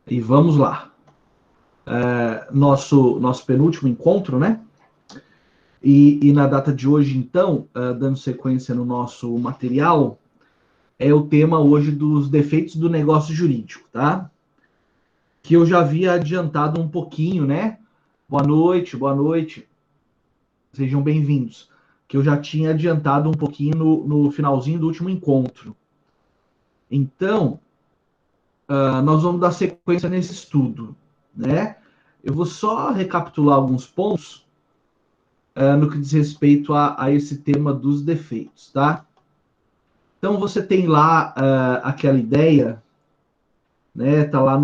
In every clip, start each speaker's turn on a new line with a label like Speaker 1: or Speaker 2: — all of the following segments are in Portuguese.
Speaker 1: E vamos lá. Nosso penúltimo encontro, né? E na data de hoje, então, dando sequência no nosso material, é o tema hoje dos defeitos do negócio jurídico, tá? Que eu já havia adiantado um pouquinho, né? Boa noite, sejam bem-vindos. Que eu já tinha adiantado um pouquinho no finalzinho do último encontro. Então, nós vamos dar sequência nesse estudo, né? Eu vou só recapitular alguns pontos no que diz respeito a esse tema dos defeitos, tá? Então você tem lá aquela ideia, né? Tá lá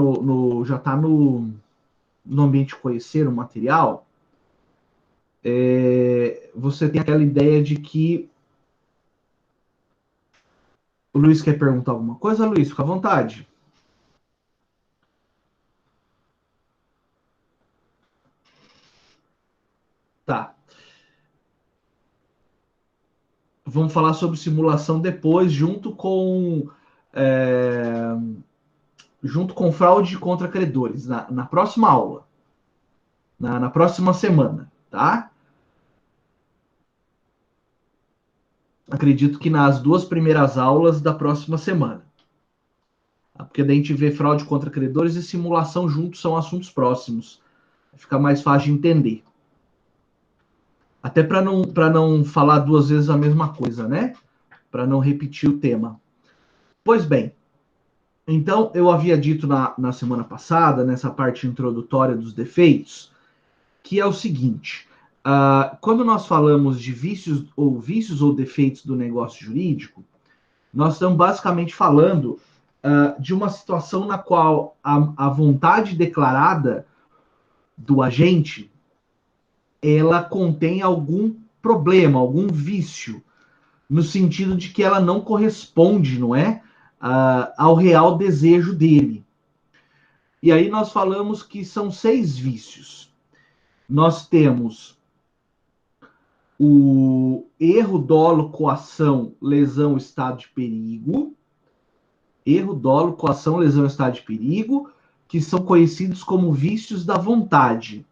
Speaker 1: já tá no ambiente conhecer o material. Você tem aquela ideia de que o Luiz quer perguntar alguma coisa, Luiz, fica à vontade. Tá. Vamos falar sobre simulação depois, é, junto com fraude contra credores, na próxima aula, na próxima semana, tá? Acredito que nas duas primeiras aulas da próxima semana. Tá? Porque daí a gente vê fraude contra credores e simulação juntos são assuntos próximos. Fica mais fácil de entender. Até para não falar duas vezes a mesma coisa, né? Para não repetir o tema. Pois bem, então eu havia dito na semana passada, nessa parte introdutória dos defeitos, que é o seguinte: quando nós falamos de vícios ou defeitos do negócio jurídico, nós estamos basicamente falando de uma situação na qual a vontade declarada do agente ela contém algum problema, algum vício, no sentido de que ela não corresponde, não é, ao real desejo dele. E aí nós falamos que são 6 vícios. Nós temos o erro, dolo, coação, lesão, estado de perigo. Erro, dolo, coação, lesão, estado de perigo, que são conhecidos como vícios da vontade,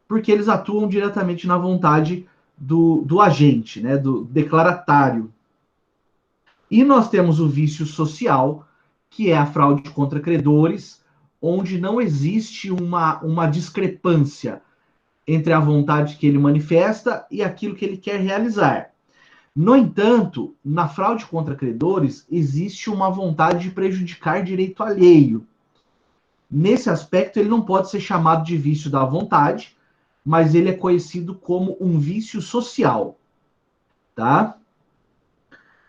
Speaker 1: porque eles atuam diretamente na vontade do agente, né, do declaratário. E nós temos o vício social, que é a fraude contra credores, onde não existe uma discrepância entre a vontade que ele manifesta e aquilo que ele quer realizar. No entanto, na fraude contra credores, existe uma vontade de prejudicar direito alheio. Nesse aspecto, ele não pode ser chamado de vício da vontade, mas ele é conhecido como um vício social, tá?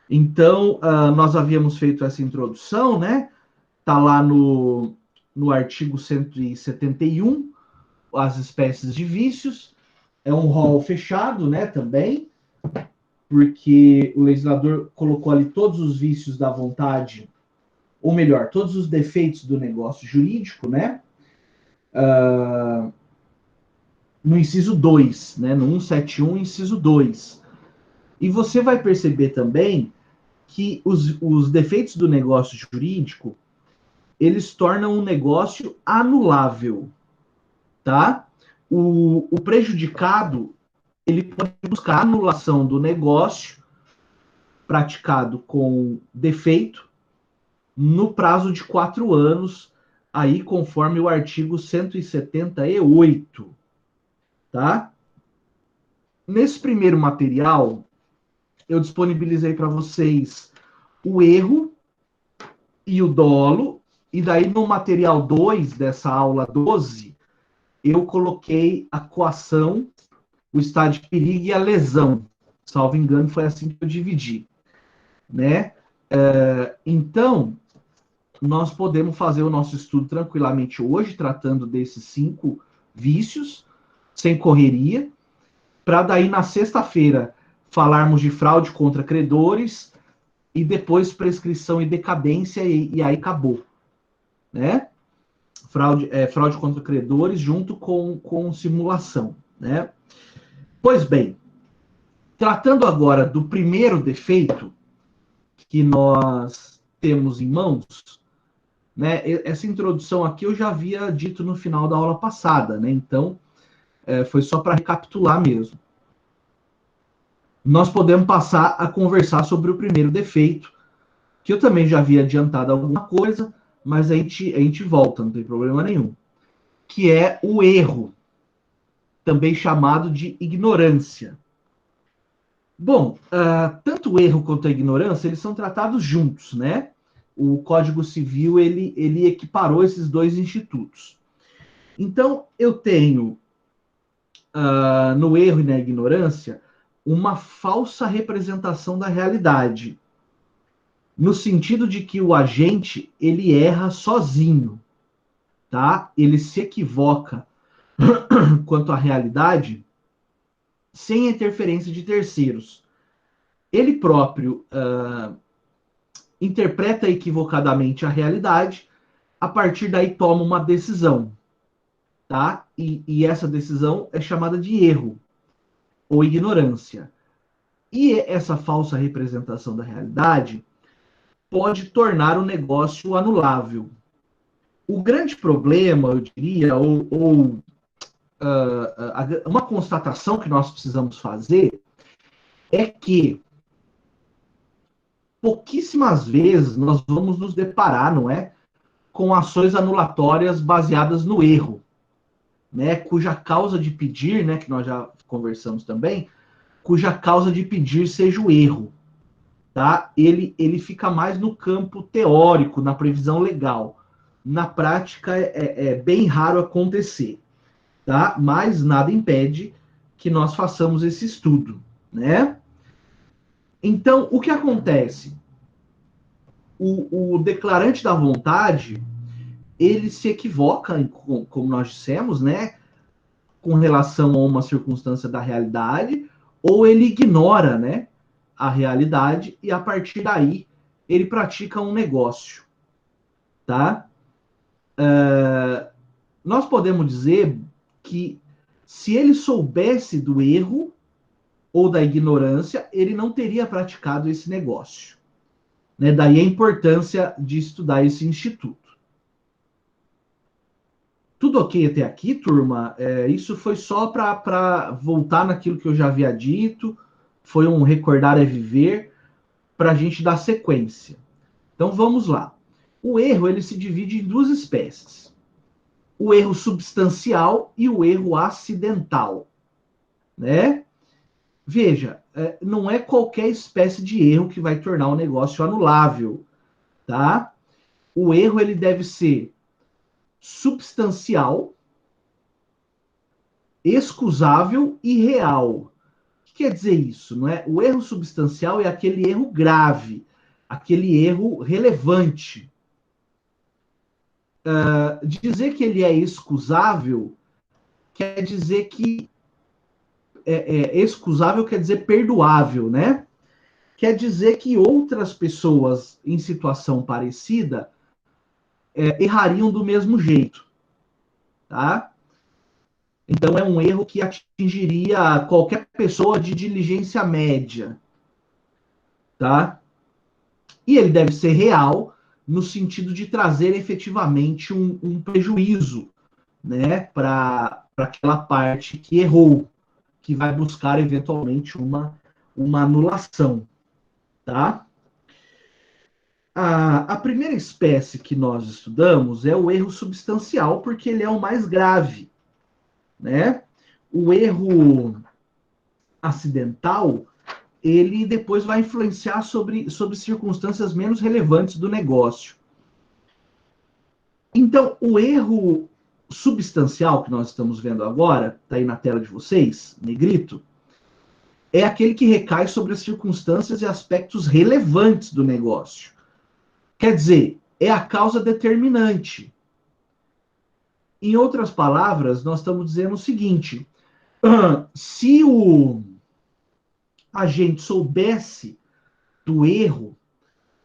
Speaker 1: Então, nós havíamos feito essa introdução, né? Tá lá no artigo 171, as espécies de vícios. É um rol fechado, né, também, porque o legislador colocou ali todos os vícios da vontade, ou melhor, todos os defeitos do negócio jurídico, né? No inciso 2, né, no 171, inciso 2. E você vai perceber também que os defeitos do negócio jurídico, eles tornam um negócio anulável, tá? O prejudicado, ele pode buscar a anulação do negócio praticado com defeito no prazo de 4 anos, aí conforme o artigo 178, tá? Nesse primeiro material, eu disponibilizei para vocês o erro e o dolo, e daí no material 2 dessa aula 12, eu coloquei a coação, o estado de perigo e a lesão. Salvo engano, foi assim que eu dividi, né? Então, nós podemos fazer o nosso estudo tranquilamente hoje, tratando desses 5 vícios, sem correria, para daí na sexta-feira falarmos de fraude contra credores e depois prescrição e decadência e aí acabou, né? Fraude contra credores junto com simulação, né? Pois bem, tratando agora do primeiro defeito, que nós temos em mãos, né? Essa introdução aqui eu já havia dito no final da aula passada, né? Então, foi só para recapitular mesmo. Nós podemos passar a conversar sobre o primeiro defeito, que eu também já havia adiantado alguma coisa, mas a gente volta, não tem problema nenhum. Que é o erro, também chamado de ignorância. Bom, tanto o erro quanto a ignorância, eles são tratados juntos, né? O Código Civil, ele equiparou esses dois institutos. Então, eu tenho, no erro e na ignorância, uma falsa representação da realidade, no sentido de que o agente, ele erra sozinho, tá? Ele se equivoca quanto à realidade, sem interferência de terceiros. Ele próprio interpreta equivocadamente a realidade, a partir daí toma uma decisão, tá? E essa decisão é chamada de erro ou ignorância. E essa falsa representação da realidade pode tornar o negócio anulável. O grande problema, eu diria, uma constatação que nós precisamos fazer é que pouquíssimas vezes nós vamos nos deparar, não é, com ações anulatórias baseadas no erro, né, cuja causa de pedir, né, que nós já conversamos também, cuja causa de pedir seja o erro, tá? Ele fica mais no campo teórico, na previsão legal. Na prática é bem raro acontecer, tá? Mas nada impede que nós façamos esse estudo, né? Então, o que acontece? O declarante da vontade, ele se equivoca, como nós dissemos, né, com relação a uma circunstância da realidade, ou ele ignora, né, a realidade e a partir daí ele pratica um negócio, tá? Nós podemos dizer que se ele soubesse do erro ou da ignorância, ele não teria praticado esse negócio, né? Daí a importância de estudar esse instituto. Tudo ok até aqui, turma? Isso foi só para voltar naquilo que eu já havia dito, foi um recordar é viver, para a gente dar sequência. Então vamos lá. O erro ele se divide em duas espécies: o erro substancial e o erro acidental, né? Veja, não é qualquer espécie de erro que vai tornar o negócio anulável, tá? O erro ele deve ser substancial, excusável e real. O que quer dizer isso? Não é? O erro substancial é aquele erro grave, aquele erro relevante. Dizer que ele é excusável quer dizer que excusável quer dizer perdoável, né? Quer dizer que outras pessoas em situação parecida errariam do mesmo jeito, tá? Então é um erro que atingiria qualquer pessoa de diligência média, tá? E ele deve ser real no sentido de trazer efetivamente um prejuízo, né, para aquela parte que errou, que vai buscar eventualmente uma anulação, tá? A primeira espécie que nós estudamos é o erro substancial, porque ele é o mais grave, né? O erro acidental, ele depois vai influenciar sobre circunstâncias menos relevantes do negócio. Então, o erro substancial que nós estamos vendo agora, está aí na tela de vocês, negrito, é aquele que recai sobre as circunstâncias e aspectos relevantes do negócio. Quer dizer, é a causa determinante. Em outras palavras, nós estamos dizendo o seguinte: se o agente soubesse do erro,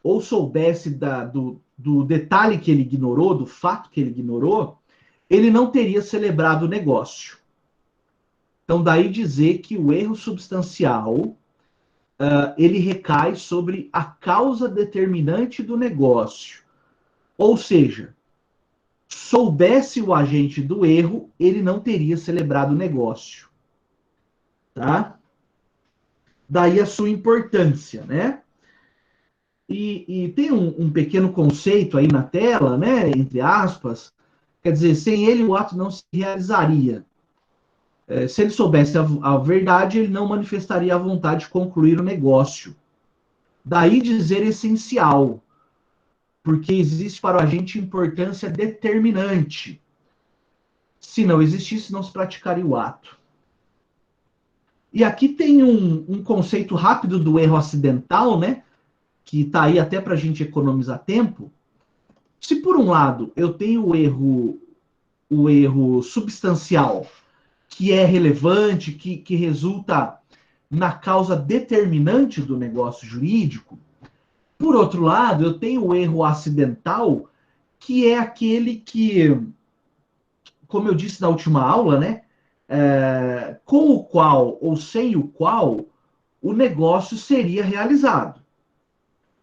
Speaker 1: ou soubesse do detalhe que ele ignorou, do fato que ele ignorou, ele não teria celebrado o negócio. Então, daí dizer que o erro substancial ele recai sobre a causa determinante do negócio. Ou seja, soubesse o agente do erro, ele não teria celebrado o negócio. Tá? Daí a sua importância, né? E tem um pequeno conceito aí na tela, né? Entre aspas, quer dizer, sem ele o ato não se realizaria. Se ele soubesse a verdade, ele não manifestaria a vontade de concluir o negócio. Daí dizer essencial, porque existe para o agente importância determinante. Se não existisse, não se praticaria o ato. E aqui tem um conceito rápido do erro acidental, né? Que está aí até para a gente economizar tempo. Se por um lado eu tenho o erro substancial, que é relevante, que resulta na causa determinante do negócio jurídico, por outro lado, eu tenho o erro acidental, que é aquele que, como eu disse na última aula, né, com o qual ou sem o qual o negócio seria realizado.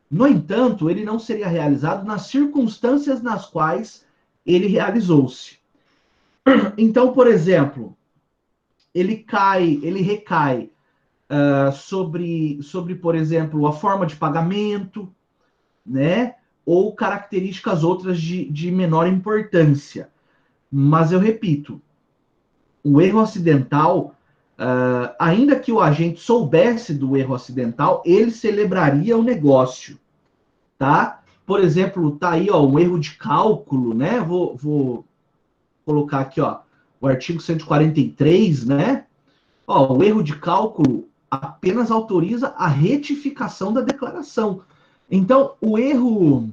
Speaker 1: No entanto, ele não seria realizado nas circunstâncias nas quais ele realizou-se. Então, por exemplo, ele recai sobre, por exemplo, a forma de pagamento, né? Ou características outras de menor importância. Mas eu repito, o erro acidental, ainda que o agente soubesse do erro acidental, ele celebraria o negócio, tá? Por exemplo, tá aí, ó, um erro de cálculo, né? Vou colocar aqui, ó, o artigo 143, né? Ó, o erro de cálculo apenas autoriza a retificação da declaração. Então, o erro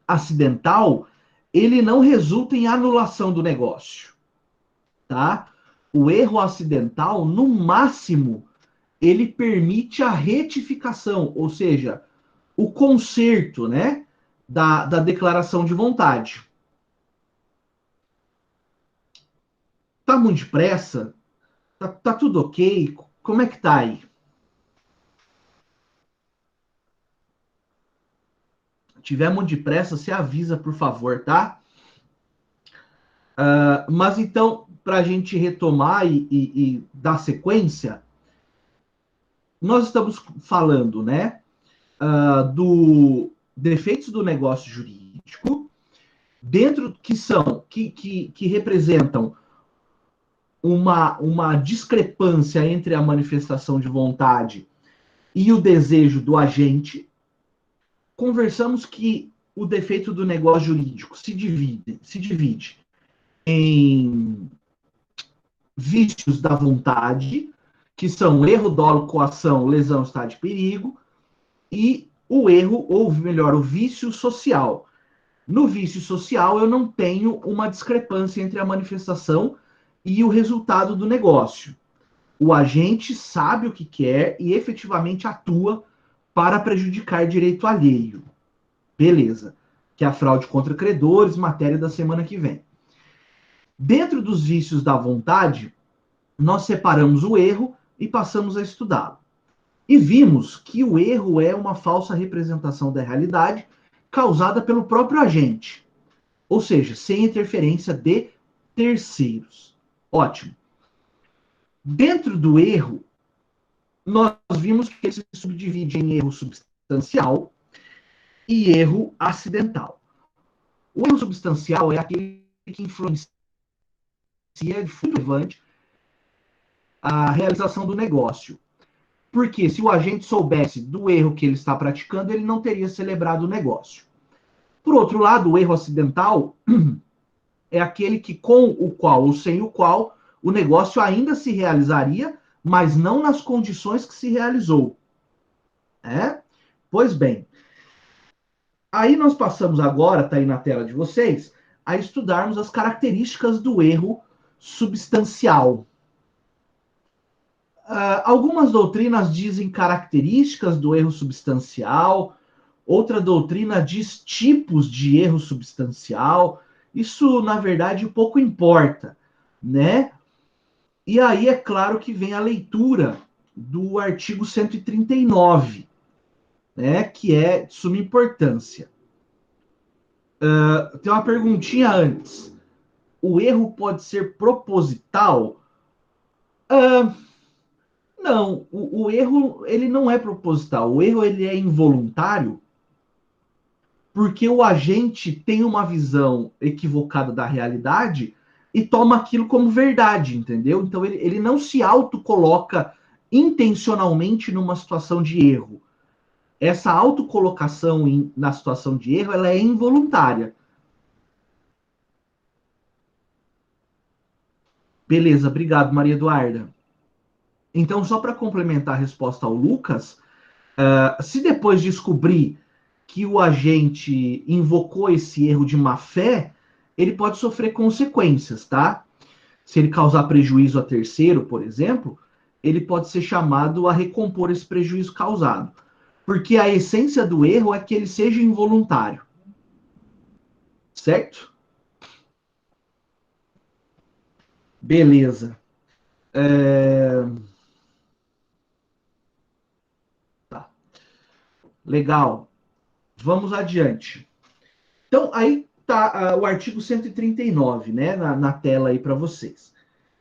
Speaker 1: acidental, ele não resulta em anulação do negócio, tá? O erro acidental, no máximo, ele permite a retificação, ou seja, o conserto, né, da declaração de vontade. Tá muito depressa? Tá tudo ok? Como é que tá aí? Se tiver muito depressa, você avisa, por favor, tá? Mas então, para a gente retomar e dar sequência, nós estamos falando, né, do defeitos do negócio jurídico, dentro que representam uma discrepância entre a manifestação de vontade e o desejo do agente. Conversamos que o defeito do negócio jurídico se divide em vícios da vontade, que são erro, dolo, coação, lesão, estado de perigo, e o erro, ou melhor, o vício social. No vício social, eu não tenho uma discrepância entre a manifestação e o resultado do negócio. O agente sabe o que quer e efetivamente atua para prejudicar direito alheio. Beleza. Que é a fraude contra credores, matéria da semana que vem. Dentro dos vícios da vontade, nós separamos o erro e passamos a estudá-lo. E vimos que o erro é uma falsa representação da realidade causada pelo próprio agente, ou seja, sem interferência de terceiros. Ótimo. Dentro do erro, nós vimos que ele se subdivide em erro substancial e erro acidental. O erro substancial é aquele que influencia de fundo relevante a realização do negócio. Porque se o agente soubesse do erro que ele está praticando, ele não teria celebrado o negócio. Por outro lado, o erro acidental é aquele que com o qual ou sem o qual o negócio ainda se realizaria, mas não nas condições que se realizou. Pois bem, aí nós passamos agora, está aí na tela de vocês, a estudarmos as características do erro substancial. Algumas doutrinas dizem características do erro substancial, outra doutrina diz tipos de erro substancial. Isso, na verdade, pouco importa, né? E aí é claro que vem a leitura do artigo 139, né, que é de suma importância. Tem uma perguntinha antes. O erro pode ser proposital? Uh, não, o erro ele não é proposital. O erro ele é involuntário porque o agente tem uma visão equivocada da realidade e toma aquilo como verdade, entendeu? Então ele não se autocoloca intencionalmente numa situação de erro. Essa autocolocação na situação de erro ela é involuntária. Beleza, obrigado, Maria Eduarda. Então, só para complementar a resposta ao Lucas, se depois descobrir que o agente invocou esse erro de má fé, ele pode sofrer consequências, tá? Se ele causar prejuízo a terceiro, por exemplo, ele pode ser chamado a recompor esse prejuízo causado. Porque a essência do erro é que ele seja involuntário. Certo? Beleza. Tá. Legal. Vamos adiante. Então, aí tá o artigo 139, né, na tela aí para vocês.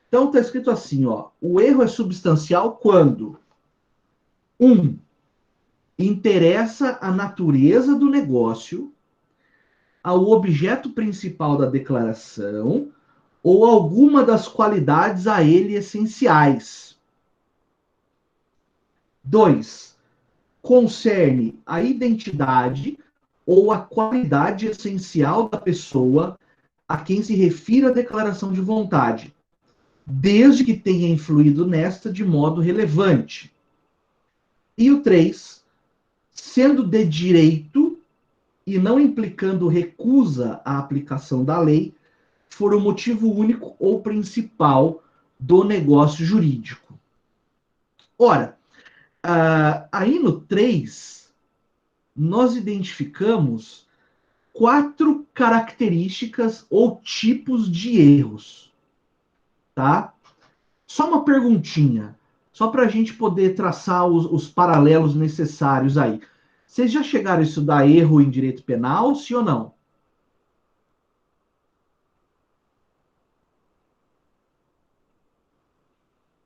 Speaker 1: Então, está escrito assim, ó, o erro é substancial quando 1. Interessa a natureza do negócio, ao objeto principal da declaração ou alguma das qualidades a ele essenciais. 2. Concerne a identidade ou a qualidade essencial da pessoa a quem se refere a declaração de vontade, desde que tenha influído nesta de modo relevante. E o 3, sendo de direito e não implicando recusa à aplicação da lei, for o motivo único ou principal do negócio jurídico. Ora, aí no 3, nós identificamos 4 características ou tipos de erros, tá? Só uma perguntinha, só para a gente poder traçar os paralelos necessários aí. Vocês já chegaram a estudar erro em direito penal, sim ou não?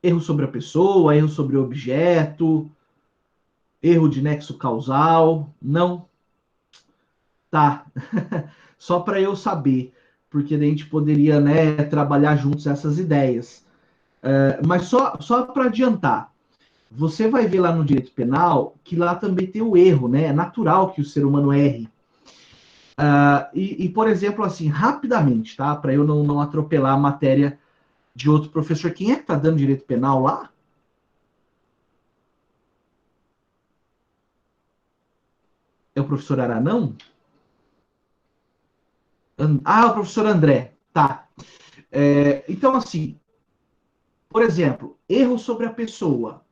Speaker 1: Erro sobre a pessoa, erro sobre o objeto, erro de nexo causal? Não? Tá. Só para eu saber, porque daí a gente poderia, né, trabalhar juntos essas ideias. Mas só para adiantar, você vai ver lá no direito penal que lá também tem o erro, né? É natural que o ser humano erre. Por exemplo, assim, rapidamente, tá? Para eu não atropelar a matéria de outro professor. Quem é que está dando direito penal lá? É o professor Aranão? O professor André. Tá. Então, assim, por exemplo, erro sobre a pessoa.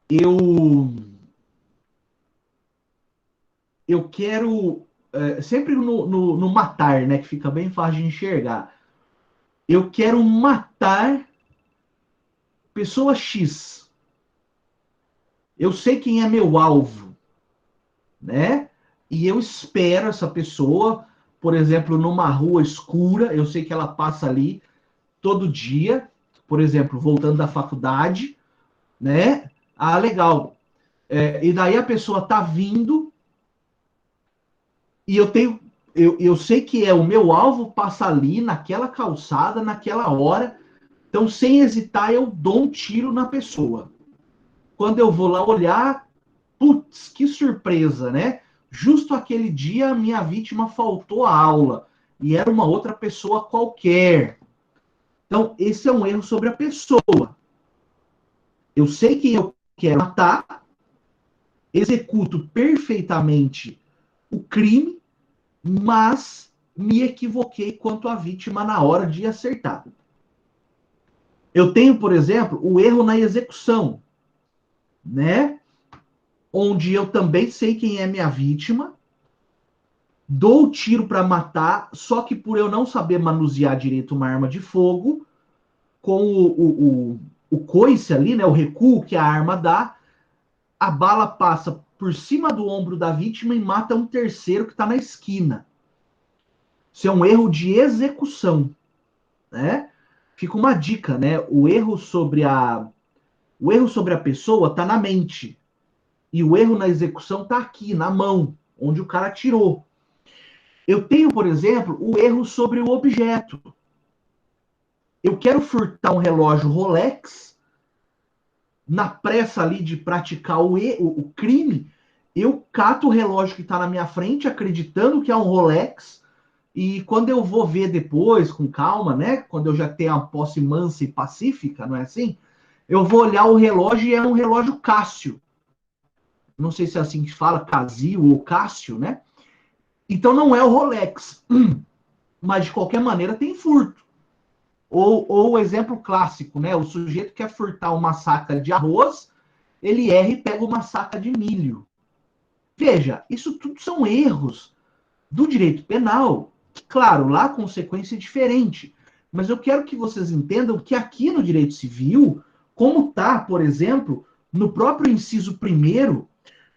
Speaker 1: Eu, eu quero. Sempre no matar, né? Que fica bem fácil de enxergar. Eu quero matar pessoa X. Eu sei quem é meu alvo, né? E eu espero essa pessoa, por exemplo, numa rua escura, eu sei que ela passa ali todo dia, por exemplo, voltando da faculdade, né? Ah, legal. E daí a pessoa tá vindo e eu sei que é o meu alvo passa ali naquela calçada, naquela hora. Então, sem hesitar, eu dou um tiro na pessoa. Quando eu vou lá olhar, putz, que surpresa, né? Justo aquele dia, a minha vítima faltou à aula e era uma outra pessoa qualquer. Então, esse é um erro sobre a pessoa. Eu sei que eu quero matar, executo perfeitamente o crime, mas me equivoquei quanto à vítima na hora de acertar. Eu tenho, por exemplo, o erro na execução, né? Onde eu também sei quem é minha vítima, dou o tiro para matar, só que por eu não saber manusear direito uma arma de fogo, com o coice ali, né, o recuo que a arma dá, a bala passa por cima do ombro da vítima e mata um terceiro que está na esquina. Isso é um erro de execução, né? Fica uma dica, né? O erro sobre a pessoa está na mente e o erro na execução está aqui, na mão, onde o cara tirou. Eu tenho, por exemplo, o erro sobre o objeto. Eu quero furtar um relógio Rolex, na pressa ali de praticar o crime, eu cato o relógio que está na minha frente, acreditando que é um Rolex, e quando eu vou ver depois, com calma, né? Quando eu já tenho a posse mansa e pacífica, não é assim? Eu vou olhar o relógio e é um relógio Cássio. Não sei se é assim que fala, Casio ou Cássio, né? Então não é o Rolex. Mas de qualquer maneira tem furto. Ou o exemplo clássico, né? O sujeito quer furtar uma saca de arroz, ele erra e pega uma saca de milho. Veja, isso tudo são erros do direito penal. Claro, lá a consequência é diferente. Mas eu quero que vocês entendam que aqui no direito civil, como está, por exemplo, no próprio inciso 1º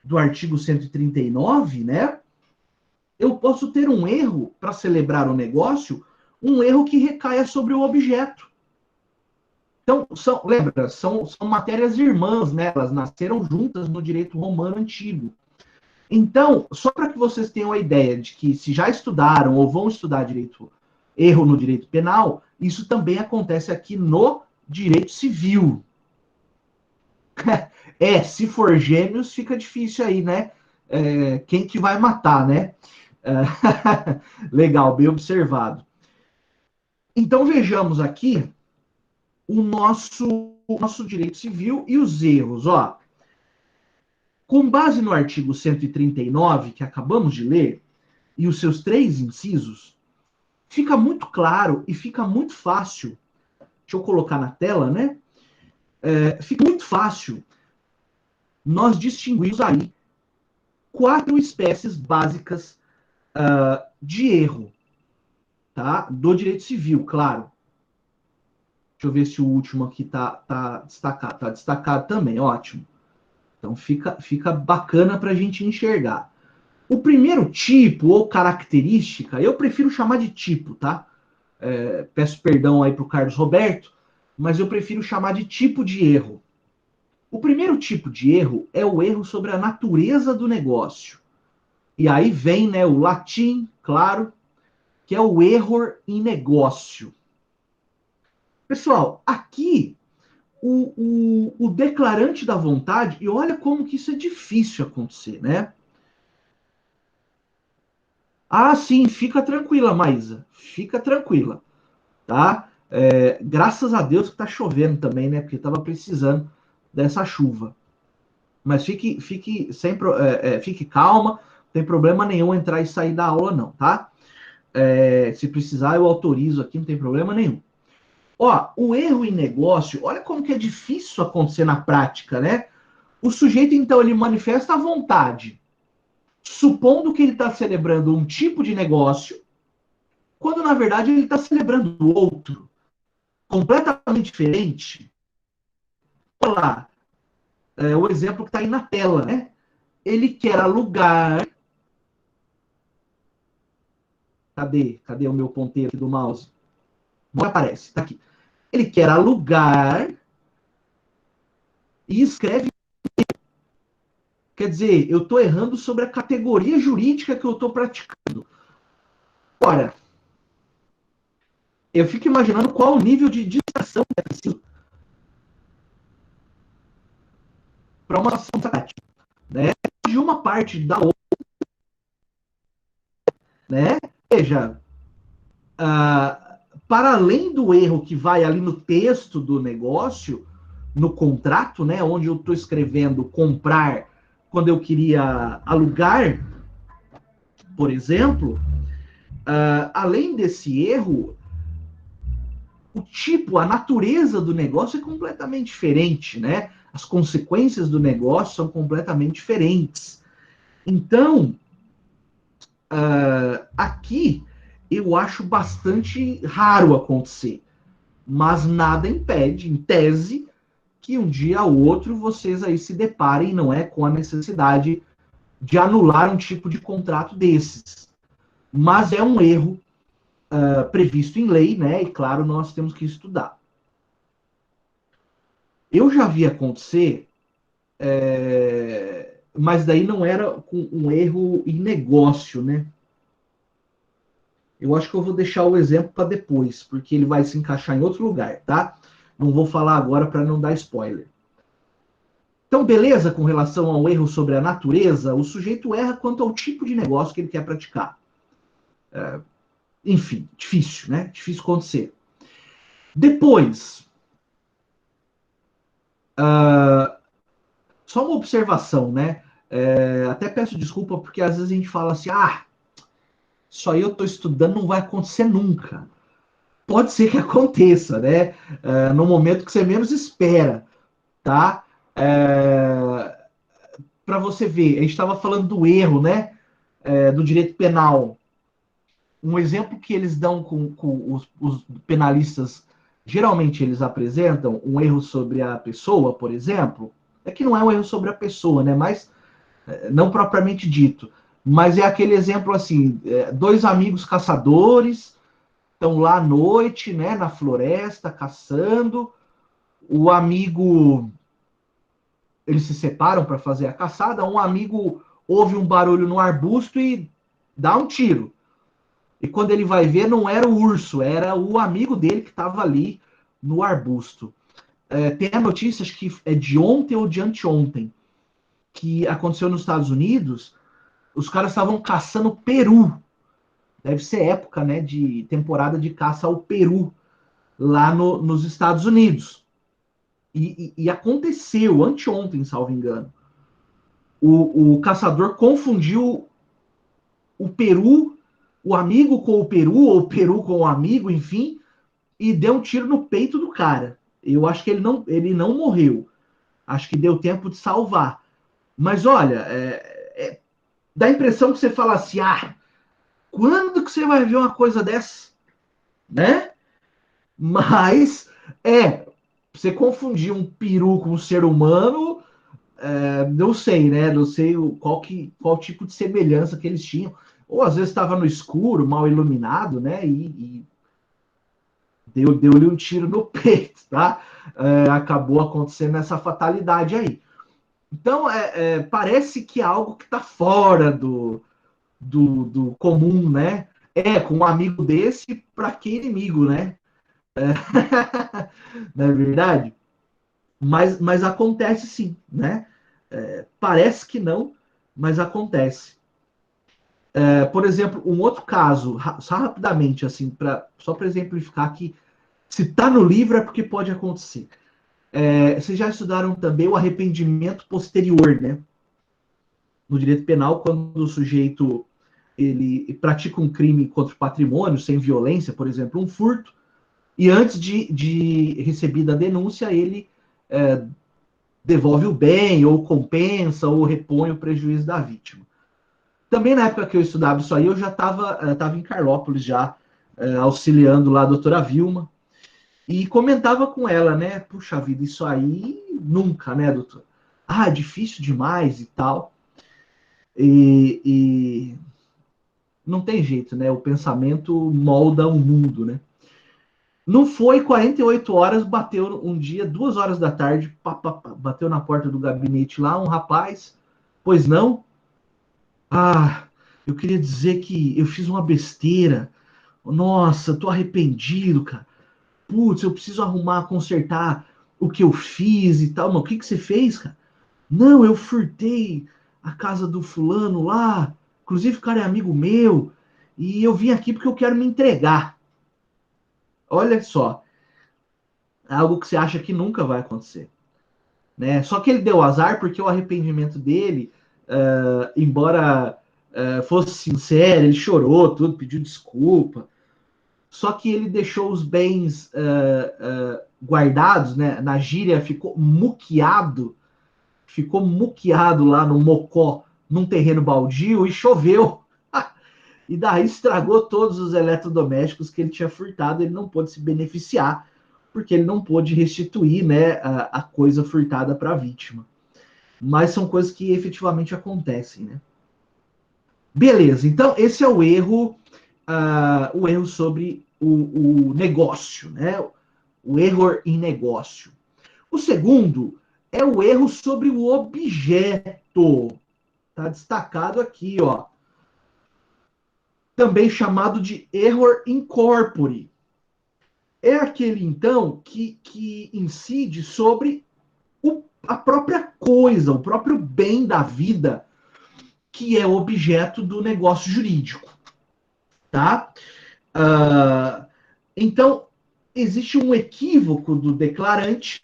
Speaker 1: do artigo 139, né? Eu posso ter um erro para celebrar o negócio, um erro que recaia sobre o objeto. Então, lembra, são matérias irmãs, né? Elas nasceram juntas no direito romano antigo. Então, só para que vocês tenham a ideia de que se já estudaram ou vão estudar erro no direito penal, isso também acontece aqui no direito civil. Se for gêmeos, fica difícil aí, né? Quem que vai matar, né? Legal, bem observado. Então, vejamos aqui o nosso direito civil e os erros. Ó, com base no artigo 139, que acabamos de ler, e os seus 3 incisos, fica muito claro e fica muito fácil. Deixa eu colocar na tela, né? Fica muito fácil nós distinguirmos aí 4 espécies básicas de erro, tá? Do direito civil, claro. Deixa eu ver se o último aqui tá destacado. Tá destacado também, ótimo. Então fica bacana para a gente enxergar. O primeiro tipo ou característica, eu prefiro chamar de tipo, tá? Peço perdão aí para o Carlos Roberto, mas eu prefiro chamar de tipo de erro. O primeiro tipo de erro é o erro sobre a natureza do negócio. E aí vem, né, o latim, claro, que é o error in negócio. Pessoal, aqui o declarante da vontade, e olha como que isso é difícil acontecer, né? Ah, sim, fica tranquila, Maísa. Fica tranquila, tá? Graças a Deus que tá chovendo também, né? Porque tava precisando dessa chuva. Mas fique calma, não tem problema nenhum entrar e sair da aula, não, tá? Se precisar, eu autorizo aqui, não tem problema nenhum. Ó, o erro em negócio, olha como que é difícil acontecer na prática, né? O sujeito, então, ele manifesta a vontade, supondo que ele está celebrando um tipo de negócio, quando na verdade ele está celebrando outro, completamente diferente. Olha lá, o exemplo que está aí na tela, né? Ele quer alugar. Cadê o meu ponteiro aqui do mouse? Não aparece, tá aqui. Ele quer alugar e escreve. Quer dizer, eu estou errando sobre a categoria jurídica que eu estou praticando. Ora, eu fico imaginando qual o nível de distração que é preciso para uma ação prática, né? De uma parte da outra, né? Veja, para além do erro que vai ali no texto do negócio, no contrato, né? Onde eu estou escrevendo comprar quando eu queria alugar, por exemplo, além desse erro, o tipo, a natureza do negócio é completamente diferente, né? As consequências do negócio são completamente diferentes. Então, aqui eu acho bastante raro acontecer, mas nada impede, em tese, que um dia ou outro vocês aí se deparem, não é, com a necessidade de anular um tipo de contrato desses. Mas é um erro previsto em lei, né? E claro, nós temos que estudar. Eu já vi acontecer, mas daí não era com um erro em negócio, né? Eu acho que eu vou deixar o exemplo para depois, porque ele vai se encaixar em outro lugar, tá? Não vou falar agora para não dar spoiler. Então, beleza, com relação ao erro sobre a natureza, o sujeito erra quanto ao tipo de negócio que ele quer praticar. Enfim, difícil, né? Difícil acontecer. Depois, só uma observação, né? Até peço desculpa, porque às vezes a gente fala assim, isso aí eu estou estudando, não vai acontecer nunca. Pode ser que aconteça, né? No momento que você menos espera, tá? Para você ver, a gente estava falando do erro, né? Do direito penal. Um exemplo que eles dão com os penalistas, geralmente eles apresentam um erro sobre a pessoa, por exemplo, é que não é um erro sobre a pessoa, né? Mas não propriamente dito, mas é aquele exemplo assim: dois amigos caçadores estão lá à noite, né, na floresta caçando. O amigo, eles se separam para fazer a caçada. Um amigo ouve um barulho no arbusto e dá um tiro. E quando ele vai ver, não era o urso, era o amigo dele que estava ali no arbusto. Tem a notícia, acho que é de ontem ou de anteontem, que aconteceu nos Estados Unidos. Os caras estavam caçando peru. Deve ser época, né, de temporada de caça ao peru lá nos Estados Unidos. E aconteceu anteontem, salvo engano. O caçador confundiu o peru, o amigo com o peru, ou o peru com o amigo, enfim, e deu um tiro no peito do cara. Eu acho que ele não morreu. Acho que deu tempo de salvar. Mas olha, dá a impressão que você fala assim, quando que você vai ver uma coisa dessa? Né? Mas, você confundir um peru com um ser humano, não sei, né? Não sei qual tipo de semelhança que eles tinham. Ou às vezes estava no escuro, mal iluminado, né? E deu-lhe um tiro no peito, tá? Acabou acontecendo essa fatalidade aí. Então, parece que é algo que está fora do comum, né? Com um amigo desse, para que inimigo, né? Não é verdade? Mas acontece sim, né? Parece que não, mas acontece. Por exemplo, um outro caso, só rapidamente, assim, só para exemplificar que se está no livro é porque pode acontecer. Vocês já estudaram também o arrependimento posterior, né? No direito penal, quando o sujeito ele pratica um crime contra o patrimônio sem violência, por exemplo, um furto, e antes de recebida a denúncia, ele é, devolve o bem, ou compensa, ou repõe o prejuízo da vítima. Também na época que eu estudava isso aí, eu já estava em Carlópolis, já auxiliando lá a doutora Vilma, e comentava com ela, né? Puxa vida, isso aí nunca, né, doutor? Difícil demais e tal. E não tem jeito, né? O pensamento molda o mundo, né? Não foi 48 horas, bateu um dia, 2 horas da tarde, bateu na porta do gabinete lá um rapaz. Pois não? Eu queria dizer que eu fiz uma besteira. Nossa, tô arrependido, cara. Putz, eu preciso arrumar, consertar o que eu fiz e tal. Mas o que você fez, cara? Não, eu furtei a casa do fulano lá. Inclusive, o cara é amigo meu. E eu vim aqui porque eu quero me entregar. Olha só, é algo que você acha que nunca vai acontecer. Né? Só que ele deu azar porque o arrependimento dele, embora fosse sincero, ele chorou, tudo, pediu desculpa. Só que ele deixou os bens guardados, né? Na gíria ficou muqueado lá no Mocó, num terreno baldio, e choveu. E daí estragou todos os eletrodomésticos que ele tinha furtado, ele não pôde se beneficiar, porque ele não pôde restituir, né, a coisa furtada para a vítima. Mas são coisas que efetivamente acontecem, né? Beleza, então esse é o erro sobre o negócio, né? O erro em negócio. O segundo é o erro sobre o objeto. Está destacado aqui, ó. Também chamado de error in corpore. É aquele, então, que incide sobre a própria coisa, o próprio bem da vida, que é o objeto do negócio jurídico. Tá? Então, existe um equívoco do declarante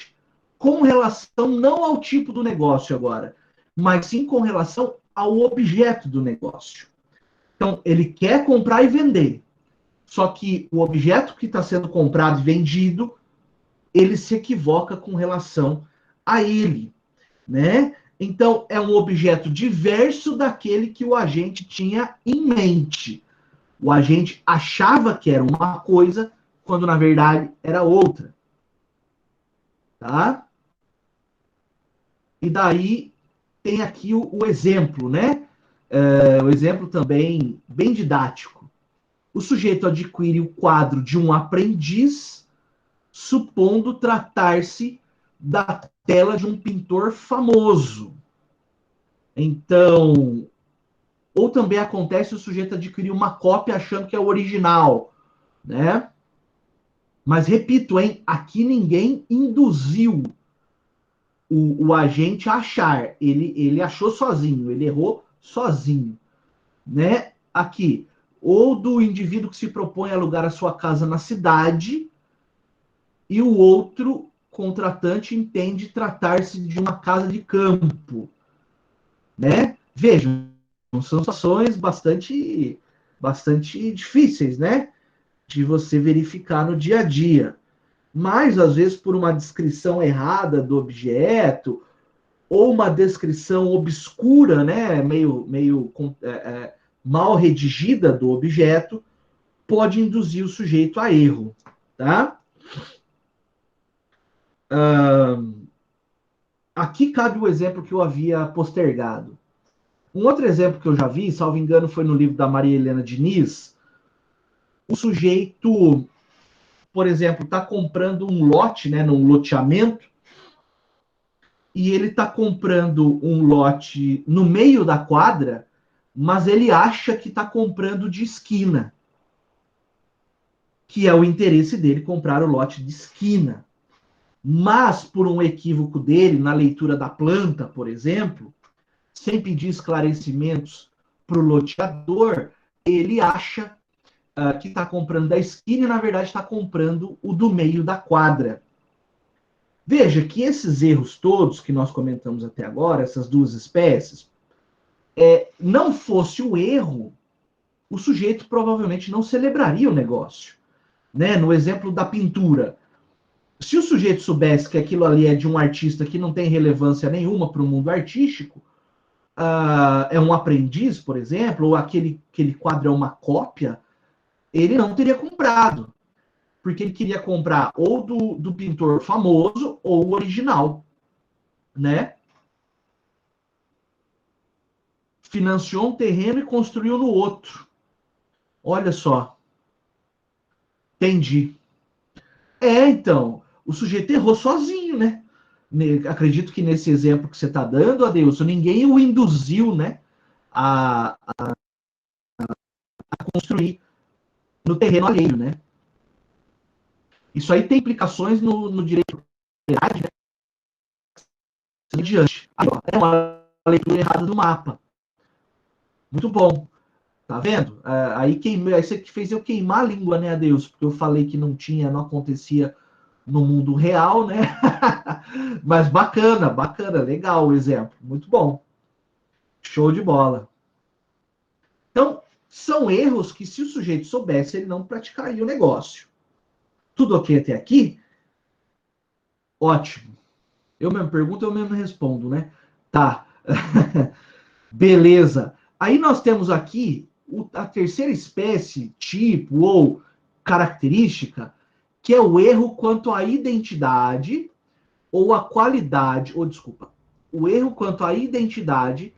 Speaker 1: com relação não ao tipo do negócio agora, mas sim com relação ao objeto do negócio. Então, ele quer comprar e vender. Só que o objeto que está sendo comprado e vendido, ele se equivoca com relação a ele, né? Então, é um objeto diverso daquele que o agente tinha em mente. O agente achava que era uma coisa, quando na verdade era outra. Tá? E daí tem aqui o exemplo, né? O exemplo também bem didático. O sujeito adquire o quadro de um aprendiz, supondo tratar-se da tela de um pintor famoso. Então, ou também acontece o sujeito adquirir uma cópia achando que é o original, né? Mas repito, hein? Aqui ninguém induziu o agente a achar. Ele achou sozinho, ele errou sozinho, né? Aqui, ou do indivíduo que se propõe a alugar a sua casa na cidade e o outro contratante entende tratar-se de uma casa de campo, né? Vejam, são situações bastante difíceis, né? De você verificar no dia a dia. Mas, às vezes, por uma descrição errada do objeto, ou uma descrição obscura, né? Meio mal redigida do objeto, pode induzir o sujeito a erro, tá? Aqui cabe o exemplo que eu havia postergado. Um outro exemplo que eu já vi, salvo engano, foi no livro da Maria Helena Diniz. O sujeito, por exemplo, está comprando um lote, né, num loteamento, e ele está comprando um lote no meio da quadra, mas ele acha que está comprando de esquina, que é o interesse dele comprar o lote de esquina. Mas, por um equívoco dele na leitura da planta, por exemplo, sem pedir esclarecimentos para o loteador, ele acha que está comprando da esquina e, na verdade, está comprando o do meio da quadra. Veja que esses erros todos que nós comentamos até agora, essas duas espécies, não fosse o erro, o sujeito provavelmente não celebraria o negócio. Né? No exemplo da pintura, se o sujeito soubesse que aquilo ali é de um artista que não tem relevância nenhuma para o mundo artístico, é um aprendiz, por exemplo, ou aquele quadro é uma cópia, ele não teria comprado. Porque ele queria comprar ou do pintor famoso ou o original. Né? Financiou um terreno e construiu no outro. Olha só. Entendi. Então, o sujeito errou sozinho, né? Acredito que nesse exemplo que você está dando, Adeilson, ninguém o induziu, né, a construir no terreno alheio, né? Isso aí tem implicações no direito de propriedade, né? Adiante. Aí, ó, é uma leitura errada do mapa. Muito bom. Tá vendo? Aí você fez eu queimar a língua, né, Adeus? Porque eu falei que não acontecia no mundo real, né? Mas bacana, legal o exemplo. Muito bom. Show de bola. Então, são erros que, se o sujeito soubesse, ele não praticaria o negócio. Tudo ok até aqui? Ótimo. Eu mesmo pergunto, eu mesmo respondo, né? Tá. Beleza. Aí nós temos aqui a terceira espécie, tipo ou característica, que é o erro quanto à identidade ou a qualidade, ou desculpa, o erro quanto à identidade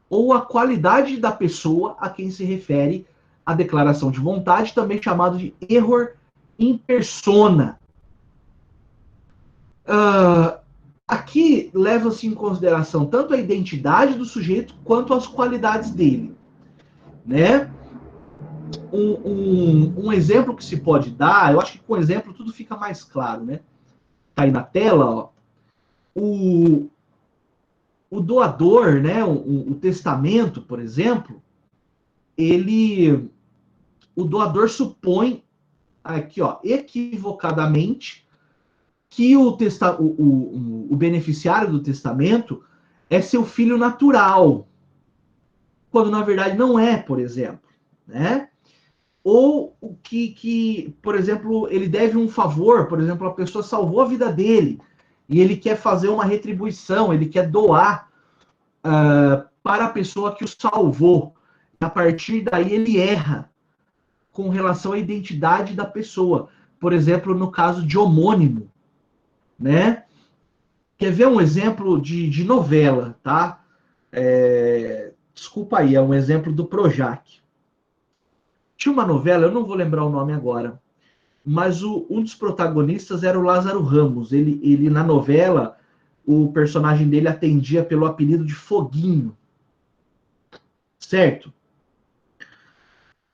Speaker 1: ou a qualidade da pessoa a quem se refere a declaração de vontade, também chamado de erro in persona. Aqui leva-se em consideração tanto a identidade do sujeito quanto as qualidades dele, né? Um exemplo que se pode dar, eu acho que com exemplo tudo fica mais claro, né? Tá aí na tela, ó. O doador, né? O testamento, por exemplo, o doador supõe aqui, ó, equivocadamente, que o beneficiário do testamento é seu filho natural, quando na verdade não é, por exemplo, né? Ou por exemplo, ele deve um favor, por exemplo, a pessoa salvou a vida dele e ele quer fazer uma retribuição, ele quer doar para a pessoa que o salvou. A partir daí ele erra com relação à identidade da pessoa. Por exemplo, no caso de homônimo, né? Quer ver um exemplo de novela, tá? Desculpa aí, é um exemplo do Projac. Tinha uma novela, eu não vou lembrar o nome agora, mas um dos protagonistas era o Lázaro Ramos. Ele na novela, o personagem dele atendia pelo apelido de Foguinho, certo?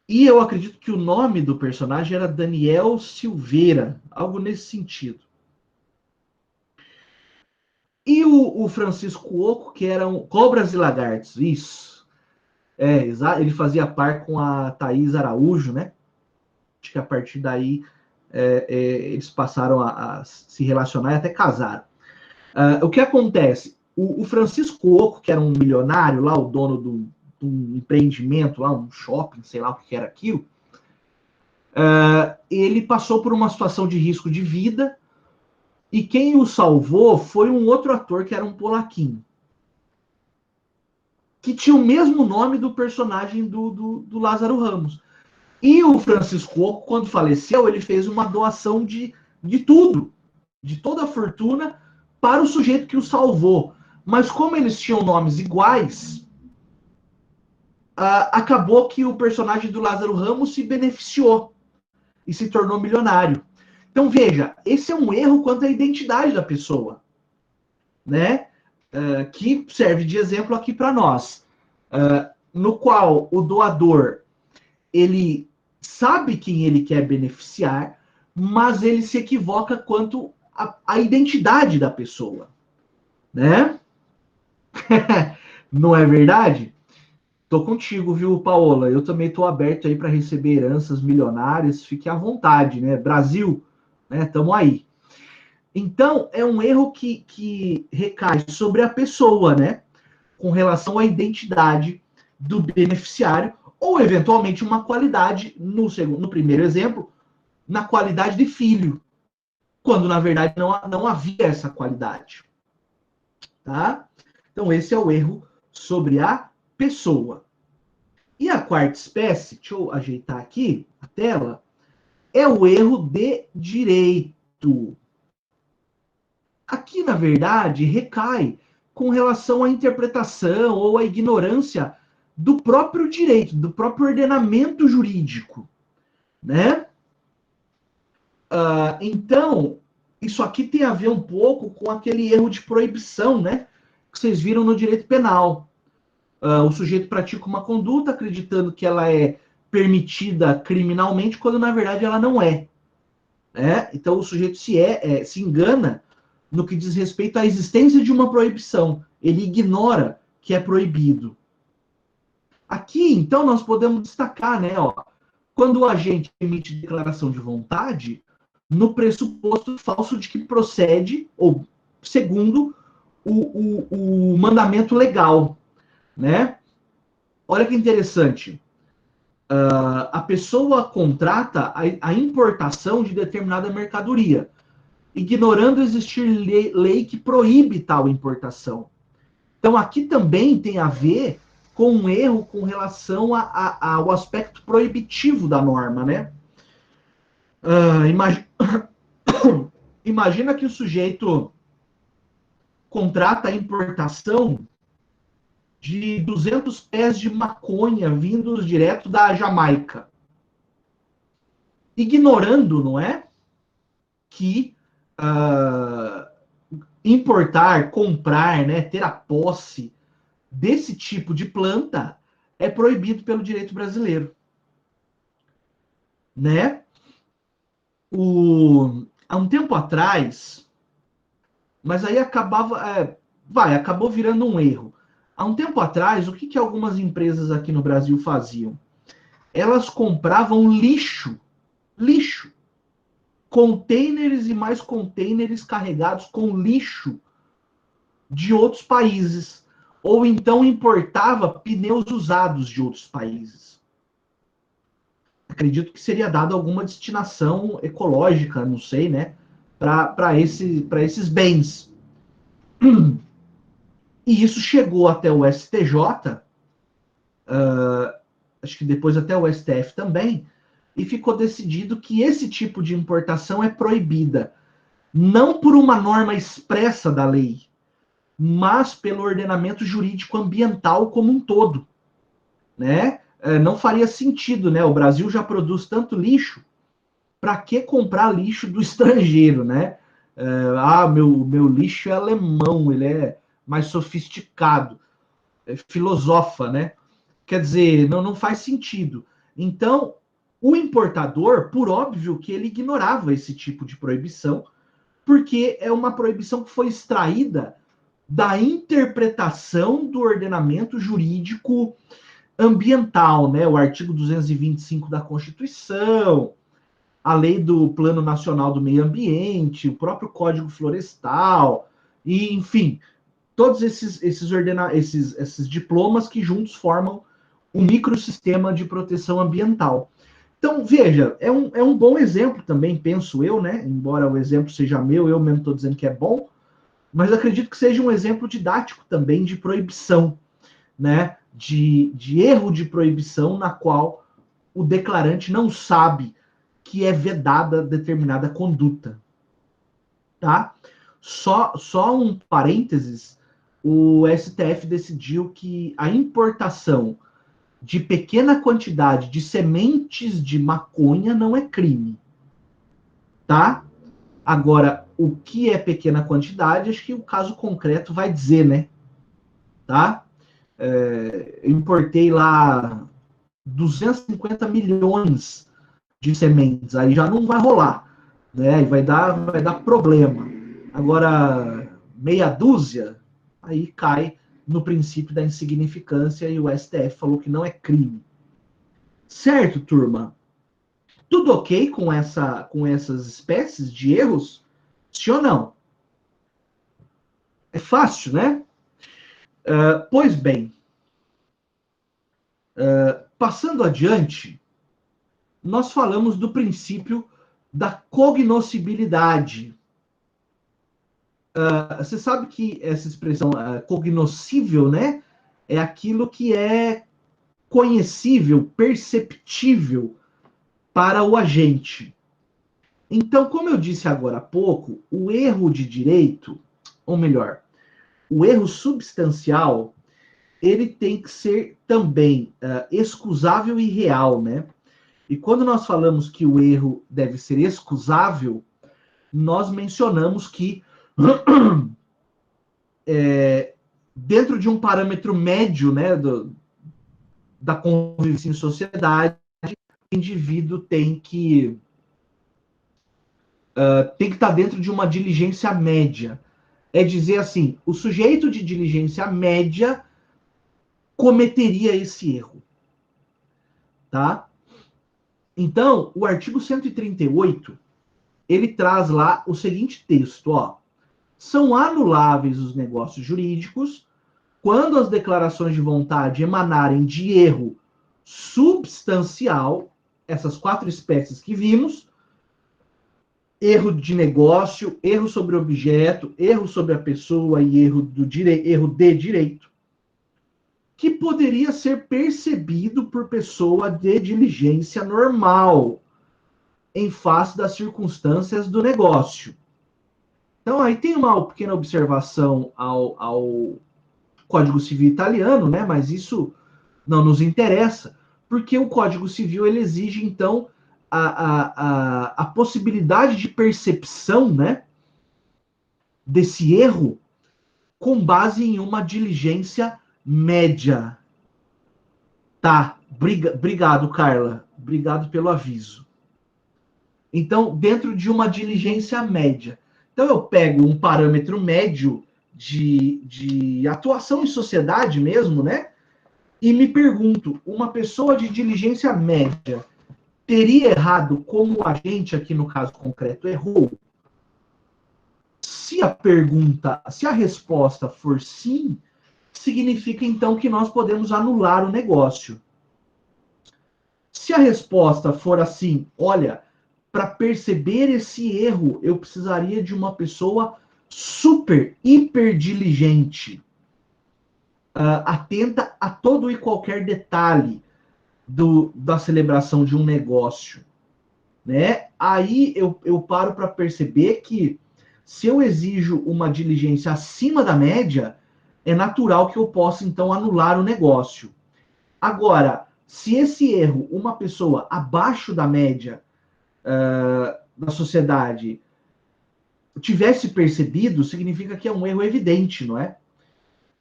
Speaker 1: E eu acredito que o nome do personagem era Daniel Silveira, algo nesse sentido. E o Francisco Oco, que eram Cobras e Lagartos, isso. Ele fazia par com a Thaís Araújo, né? Acho que a partir daí eles passaram a se relacionar e até casaram. O que acontece? O Francisco Oco, que era um milionário lá, o dono de um empreendimento lá, um shopping, sei lá o que era aquilo, ele passou por uma situação de risco de vida e quem o salvou foi um outro ator que era um polaquinho, que tinha o mesmo nome do personagem do Lázaro Ramos. E o Francisco Oco, quando faleceu, ele fez uma doação de tudo, de toda a fortuna, para o sujeito que o salvou. Mas como eles tinham nomes iguais, acabou que o personagem do Lázaro Ramos se beneficiou e se tornou milionário. Então, veja, esse é um erro quanto à identidade da pessoa, né? Que serve de exemplo aqui para nós, no qual o doador ele sabe quem ele quer beneficiar, mas ele se equivoca quanto à identidade da pessoa, né? Não é verdade? Tô contigo, viu, Paola? Eu também tô aberto aí para receber heranças milionárias. Fique à vontade, né? Brasil, né? Tamo aí. Então, é um erro que recai sobre a pessoa, né? Com relação à identidade do beneficiário, ou eventualmente uma qualidade, no primeiro exemplo, na qualidade de filho, quando na verdade não havia essa qualidade. Tá? Então, esse é o erro sobre a pessoa. E a quarta espécie, deixa eu ajeitar aqui a tela, é o erro de direito. Aqui, na verdade, recai com relação à interpretação ou à ignorância do próprio direito, do próprio ordenamento jurídico, né? Então, isso aqui tem a ver um pouco com aquele erro de proibição, né? Que vocês viram no direito penal. O sujeito pratica uma conduta acreditando que ela é permitida criminalmente, quando na verdade ela não é. Né? Então o sujeito se engana no que diz respeito à existência de uma proibição. Ele ignora que é proibido. Aqui, então, nós podemos destacar, né? Ó, quando o agente emite declaração de vontade, no pressuposto falso de que procede, ou segundo o mandamento legal, né? Olha que interessante. A pessoa contrata a importação de determinada mercadoria, ignorando existir lei que proíbe tal importação. Então, aqui também tem a ver com um erro com relação ao aspecto proibitivo da norma, né? Imagina que o sujeito contrata a importação de 200 pés de maconha vindos direto da Jamaica, ignorando, não é, que importar, comprar, né, ter a posse desse tipo de planta é proibido pelo direito brasileiro, né? Há um tempo atrás, mas aí acabou virando um erro. Há um tempo atrás, o que algumas empresas aqui no Brasil faziam? Elas compravam lixo, containers e mais containers carregados com lixo de outros países, ou então importava pneus usados de outros países. Acredito que seria dada alguma destinação ecológica, não sei, né, para esses bens. E isso chegou até o STJ, acho que depois até o STF também, e ficou decidido que esse tipo de importação é proibida, não por uma norma expressa da lei, mas pelo ordenamento jurídico ambiental como um todo, né? Não faria sentido, né? O Brasil já produz tanto lixo, para que comprar lixo do estrangeiro, né? Meu lixo é alemão, ele é mais sofisticado, filosofa, né? Quer dizer, não faz sentido. Então, o importador, por óbvio que ele ignorava esse tipo de proibição, porque é uma proibição que foi extraída da interpretação do ordenamento jurídico ambiental, né? O artigo 225 da Constituição, a lei do Plano Nacional do Meio Ambiente, o próprio Código Florestal, e, enfim, todos esses diplomas que juntos formam um microsistema de proteção ambiental. Então, veja, é um bom exemplo também, penso eu, né? Embora o exemplo seja meu, eu mesmo estou dizendo que é bom, mas acredito que seja um exemplo didático também de proibição, né? De erro de proibição na qual o declarante não sabe que é vedada determinada conduta, tá? Só um parênteses, o STF decidiu que a importação de pequena quantidade de sementes de maconha não é crime, tá? Agora, o que é pequena quantidade, acho que o caso concreto vai dizer, né? Tá? Eu importei lá 250 milhões de sementes, aí já não vai rolar, né? Vai dar problema. Agora, meia dúzia, aí cai no princípio da insignificância e o STF falou que não é crime. Certo, turma? Tudo ok com essas espécies de erros? Sim ou não? É fácil, né? Pois bem, passando adiante, nós falamos do princípio da cognoscibilidade. Você sabe que essa expressão cognoscível, né? É aquilo que é conhecível, perceptível para o agente. Então, como eu disse agora há pouco, o erro de direito, ou melhor, o erro substancial, ele tem que ser também excusável e real, né? E quando nós falamos que o erro deve ser excusável, nós mencionamos que dentro de um parâmetro médio, né, da convivência em sociedade, o indivíduo tem que estar dentro de uma diligência média. É dizer assim, o sujeito de diligência média cometeria esse erro, tá? Então, o artigo 138, ele traz lá o seguinte texto, ó: são anuláveis os negócios jurídicos quando as declarações de vontade emanarem de erro substancial, essas quatro espécies que vimos: erro de negócio, erro sobre objeto, erro sobre a pessoa e erro de direito, que poderia ser percebido por pessoa de diligência normal. em face das circunstâncias do negócio. Então, aí tem uma pequena observação ao Código Civil italiano, né? Mas isso não nos interessa, porque o Código Civil ele exige, então, a possibilidade de percepção, né, desse erro com base em uma diligência média. Tá, obrigado, Carla. Obrigado pelo aviso. Então, dentro de uma diligência média. Então, eu pego um parâmetro médio de atuação em sociedade mesmo, né? E me pergunto, uma pessoa de diligência média teria errado como o agente aqui no caso concreto errou? Se a resposta for sim, significa então que nós podemos anular o negócio. Se a resposta for assim, olha, para perceber esse erro, eu precisaria de uma pessoa super, hiper diligente, atenta a todo e qualquer detalhe da celebração de um negócio, né? Aí eu paro para perceber que se eu exijo uma diligência acima da média, é natural que eu possa então anular o negócio. Agora, se esse erro, uma pessoa abaixo da média da sociedade tivesse percebido, significa que é um erro evidente, não é?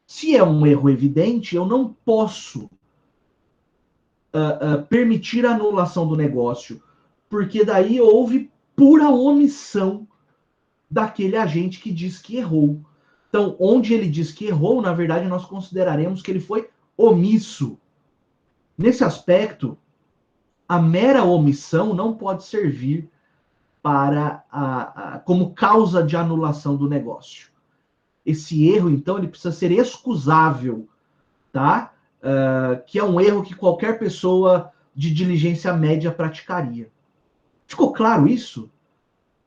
Speaker 1: Se é um erro evidente, eu não posso permitir a anulação do negócio, porque daí houve pura omissão daquele agente que diz que errou. Então, onde ele diz que errou, na verdade, nós consideraremos que ele foi omisso. Nesse aspecto, a mera omissão não pode servir como causa de anulação do negócio. Esse erro, então, ele precisa ser excusável, tá? Que é um erro que qualquer pessoa de diligência média praticaria. Ficou claro isso?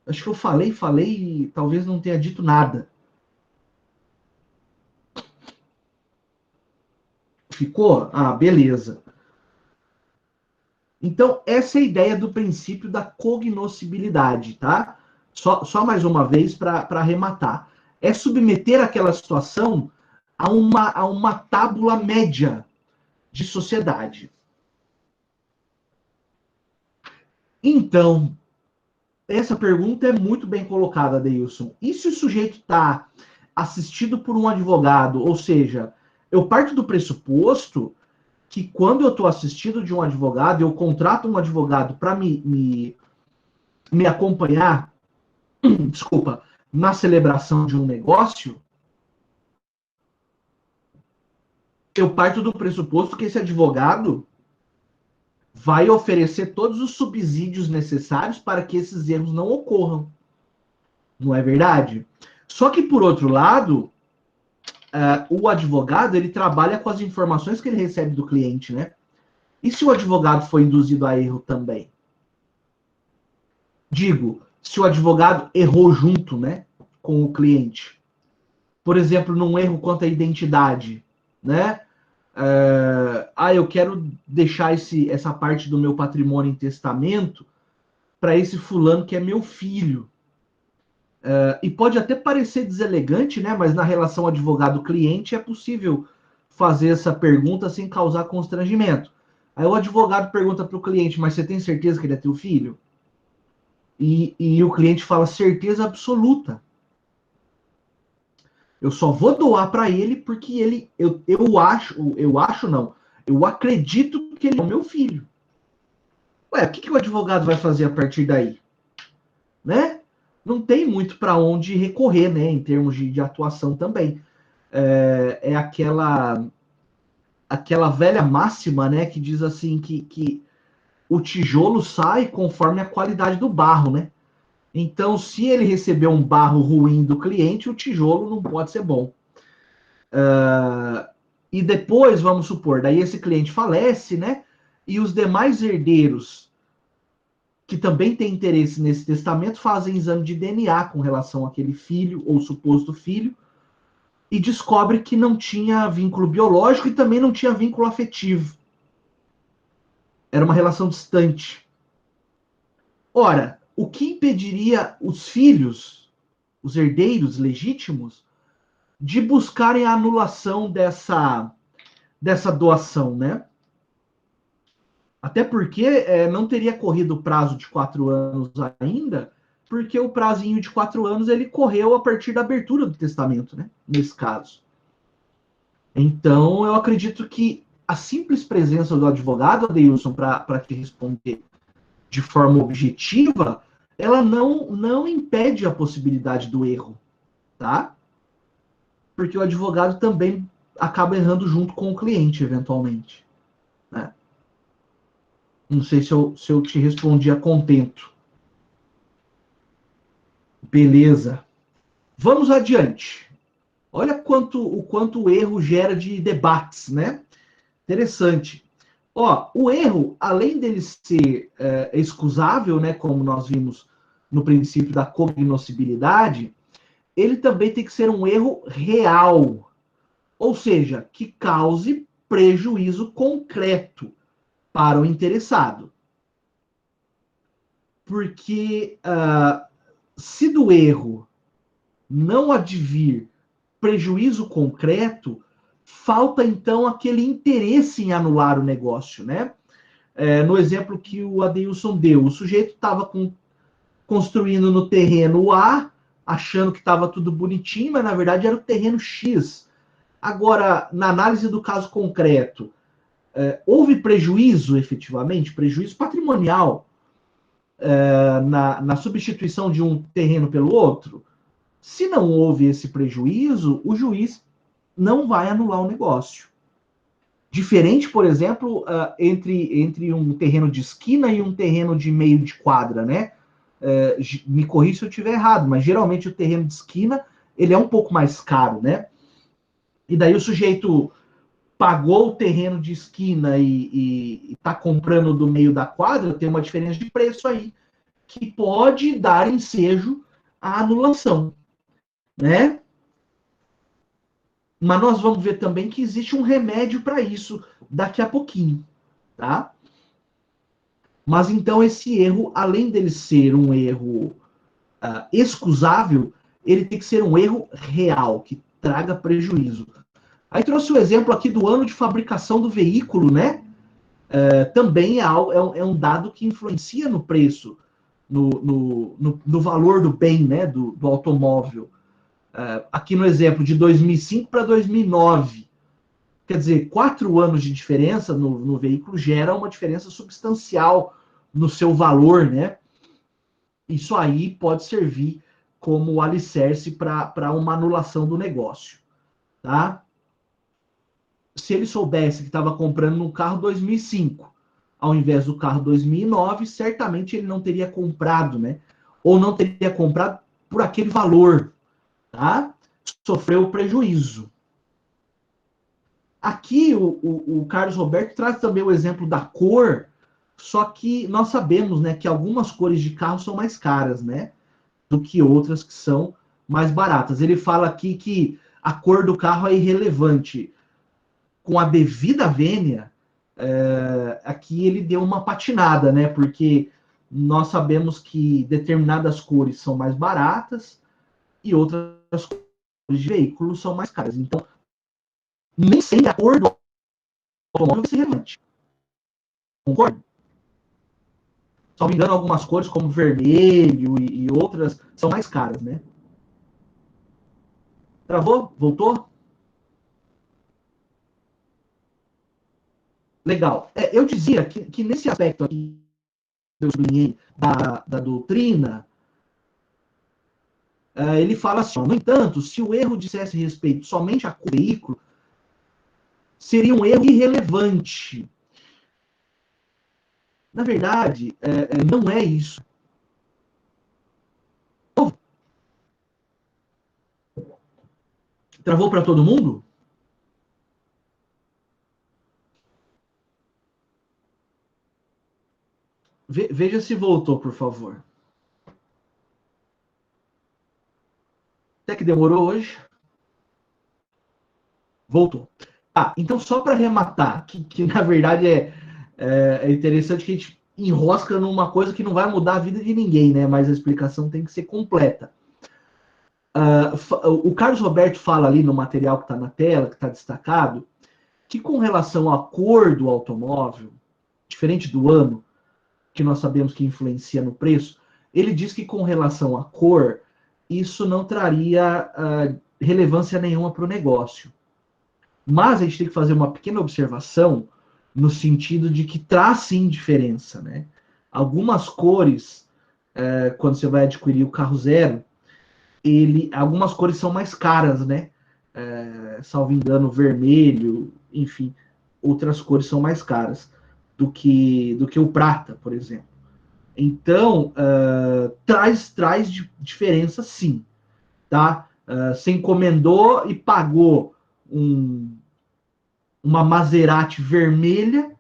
Speaker 1: Acho que eu falei e talvez não tenha dito nada. Ficou? Ah, beleza. Então, essa é a ideia do princípio da cognoscibilidade, tá? Só mais uma vez para arrematar. É submeter aquela situação a uma tábula média de sociedade. Então, essa pergunta é muito bem colocada, Deilson. E se o sujeito está assistido por um advogado, ou seja, eu parto do pressuposto que quando eu estou assistido de um advogado, eu contrato um advogado para me acompanhar, desculpa, na celebração de um negócio, eu parto do pressuposto que esse advogado vai oferecer todos os subsídios necessários para que esses erros não ocorram. Não é verdade? Só que, por outro lado, o advogado ele trabalha com as informações que ele recebe do cliente, né? E se o advogado foi induzido a erro também? Digo, se o advogado errou junto, né, com o cliente. Por exemplo, num erro quanto à identidade, né? Eu quero deixar essa parte do meu patrimônio em testamento para esse fulano que é meu filho. E pode até parecer deselegante, né? Mas na relação advogado-cliente é possível fazer essa pergunta sem causar constrangimento. Aí o advogado pergunta para o cliente, mas você tem certeza que ele é teu filho? E o cliente fala, certeza absoluta. Eu só vou doar para ele porque eu acredito que ele é o meu filho. Ué, o que o advogado vai fazer a partir daí? Né? Não tem muito para onde recorrer, né, em termos de atuação também. É aquela velha máxima, né, que diz assim que o tijolo sai conforme a qualidade do barro, né? Então, se ele receber um barro ruim do cliente, o tijolo não pode ser bom. E depois, vamos supor, daí esse cliente falece, né? E os demais herdeiros que também têm interesse nesse testamento fazem exame de DNA com relação àquele filho ou suposto filho e descobre que não tinha vínculo biológico e também não tinha vínculo afetivo. Era uma relação distante. Ora, o que impediria os filhos, os herdeiros legítimos, de buscarem a anulação dessa doação, né? Até porque não teria corrido o prazo de 4 anos ainda, porque o prazinho de 4 anos ele correu a partir da abertura do testamento, né? Nesse caso. Então, eu acredito que a simples presença do advogado, Adeilson, para te responder de forma objetiva, ela não impede a possibilidade do erro, tá? Porque o advogado também acaba errando junto com o cliente, eventualmente. Né? Não sei se eu te respondi a contento. Beleza. Vamos adiante. Olha o quanto o erro gera de debates, né? Interessante. Ó, o erro, além dele ser excusável, né, como nós vimos no princípio da cognoscibilidade, ele também tem que ser um erro real, ou seja, que cause prejuízo concreto para o interessado. Porque se do erro não advir prejuízo concreto, falta então aquele interesse em anular o negócio, né? No exemplo que o Adeilson deu, o sujeito estava construindo no terreno A, achando que estava tudo bonitinho, mas na verdade era o terreno X. Agora, na análise do caso concreto, houve prejuízo efetivamente, prejuízo patrimonial, na substituição de um terreno pelo outro? Se não houve esse prejuízo, o juiz não vai anular o negócio. Diferente, por exemplo, entre um terreno de esquina e um terreno de meio de quadra, né? Me corrija se eu estiver errado, mas geralmente o terreno de esquina ele é um pouco mais caro, né? E daí o sujeito pagou o terreno de esquina e está comprando do meio da quadra, tem uma diferença de preço aí que pode dar ensejo à anulação, né? Mas nós vamos ver também que existe um remédio para isso daqui a pouquinho, tá? Mas então esse erro, além dele ser um erro excusável, ele tem que ser um erro real, que traga prejuízo. Aí trouxe o exemplo aqui do ano de fabricação do veículo, né? Também é um dado que influencia no preço, no valor do bem, né? Do automóvel. Aqui no exemplo de 2005 para 2009. Quer dizer, 4 anos de diferença no veículo gera uma diferença substancial no seu valor, né? Isso aí pode servir como alicerce para uma anulação do negócio, tá? Se ele soubesse que estava comprando um carro 2005, ao invés do carro 2009, certamente ele não teria comprado, né? Ou não teria comprado por aquele valor, tá? Sofreu prejuízo. Aqui o Carlos Roberto traz também o exemplo da cor, só que nós sabemos, né, que algumas cores de carro são mais caras, né, do que outras que são mais baratas. Ele fala aqui que a cor do carro é irrelevante. Com a devida vênia, aqui ele deu uma patinada, né, porque nós sabemos que determinadas cores são mais baratas e outras cores de veículos são mais caras. Então, nem sempre a cor do automóvel vai ser relevante. Concorda? Se não me engano, algumas cores como vermelho e outras são mais caras, né? Travou? Voltou? Legal. Eu dizia que nesse aspecto aqui que eu sublinhei da doutrina, ele fala assim, no entanto, se o erro dissesse respeito somente a veículo, seria um erro irrelevante. Na verdade, não é isso. Travou para todo mundo? Veja se voltou, por favor. Até que demorou hoje. Voltou. Então só para arrematar, que na verdade é interessante que a gente enrosca numa coisa que não vai mudar a vida de ninguém, né? Mas a explicação tem que ser completa. O Carlos Roberto fala ali no material que está na tela, que está destacado, que com relação à cor do automóvel, diferente do ano, que nós sabemos que influencia no preço, ele diz que com relação à cor, isso não traria relevância nenhuma para o negócio. Mas a gente tem que fazer uma pequena observação no sentido de que traz sim diferença, né? Algumas cores, quando você vai adquirir o carro zero, algumas cores são mais caras, né? Salvo engano, vermelho, enfim, outras cores são mais caras do que o prata, por exemplo. Então, traz diferença sim, tá? Você encomendou e pagou uma Maserati vermelha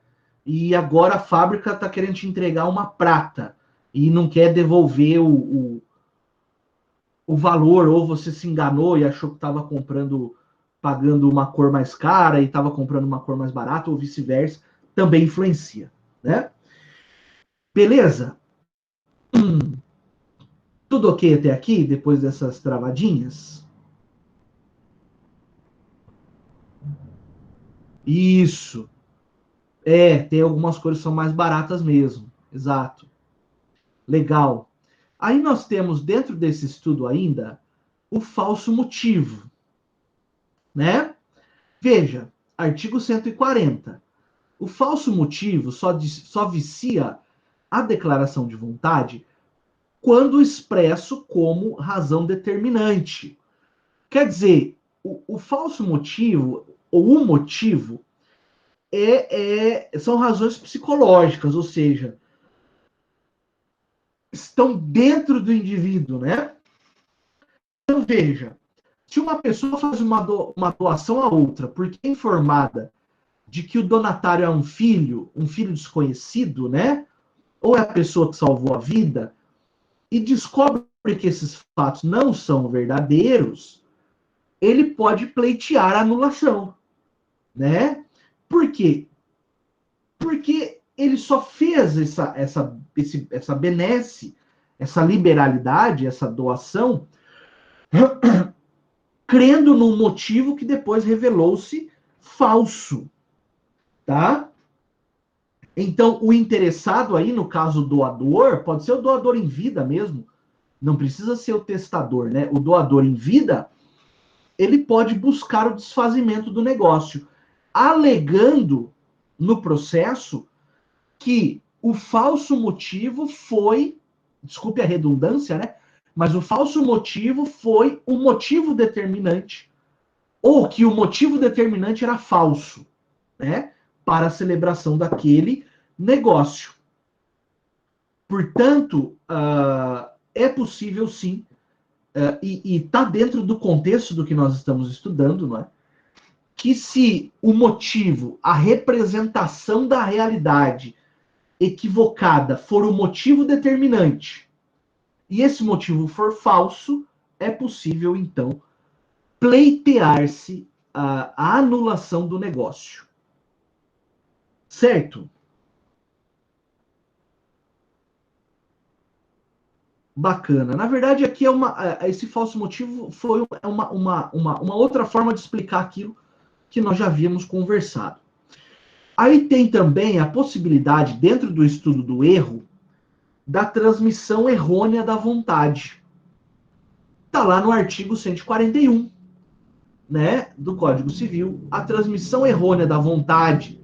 Speaker 1: e agora a fábrica está querendo te entregar uma prata e não quer devolver o valor, ou você se enganou e achou que estava pagando uma cor mais cara e estava comprando uma cor mais barata, ou vice-versa, também influencia, né? Beleza? Tudo ok até aqui, depois dessas travadinhas? Isso. Tem algumas cores que são mais baratas mesmo. Exato. Legal. Aí nós temos dentro desse estudo ainda o falso motivo, né? Veja, artigo 140. O falso motivo só vicia a declaração de vontade quando expresso como razão determinante. Quer dizer, o falso motivo, ou o motivo, são razões psicológicas, ou seja, estão dentro do indivíduo, né? Então, veja, se uma pessoa faz uma doação a outra porque é informada de que o donatário é um filho desconhecido, né? Ou é a pessoa que salvou a vida, e descobre que esses fatos não são verdadeiros, ele pode pleitear a anulação, né? Por quê? Porque ele só fez essa benesse, essa liberalidade, essa doação, crendo num motivo que depois revelou-se falso, tá? Então, o interessado aí, no caso o doador, pode ser o doador em vida mesmo, não precisa ser o testador, né? O doador em vida, ele pode buscar o desfazimento do negócio, alegando no processo que o falso motivo foi, desculpe a redundância, né? Mas o falso motivo foi o motivo determinante, ou que o motivo determinante era falso, né? Para a celebração daquele negócio. Portanto, é possível sim, e está dentro do contexto do que nós estamos estudando, não é? Que se o motivo, a representação da realidade equivocada for o motivo determinante, e esse motivo for falso, é possível, então, pleitear-se a anulação do negócio. Certo? Bacana. Na verdade, aqui esse falso motivo foi uma outra forma de explicar aquilo que nós já havíamos conversado. Aí tem também a possibilidade, dentro do estudo do erro, da transmissão errônea da vontade. Está lá no artigo 141, né, do Código Civil. A transmissão errônea da vontade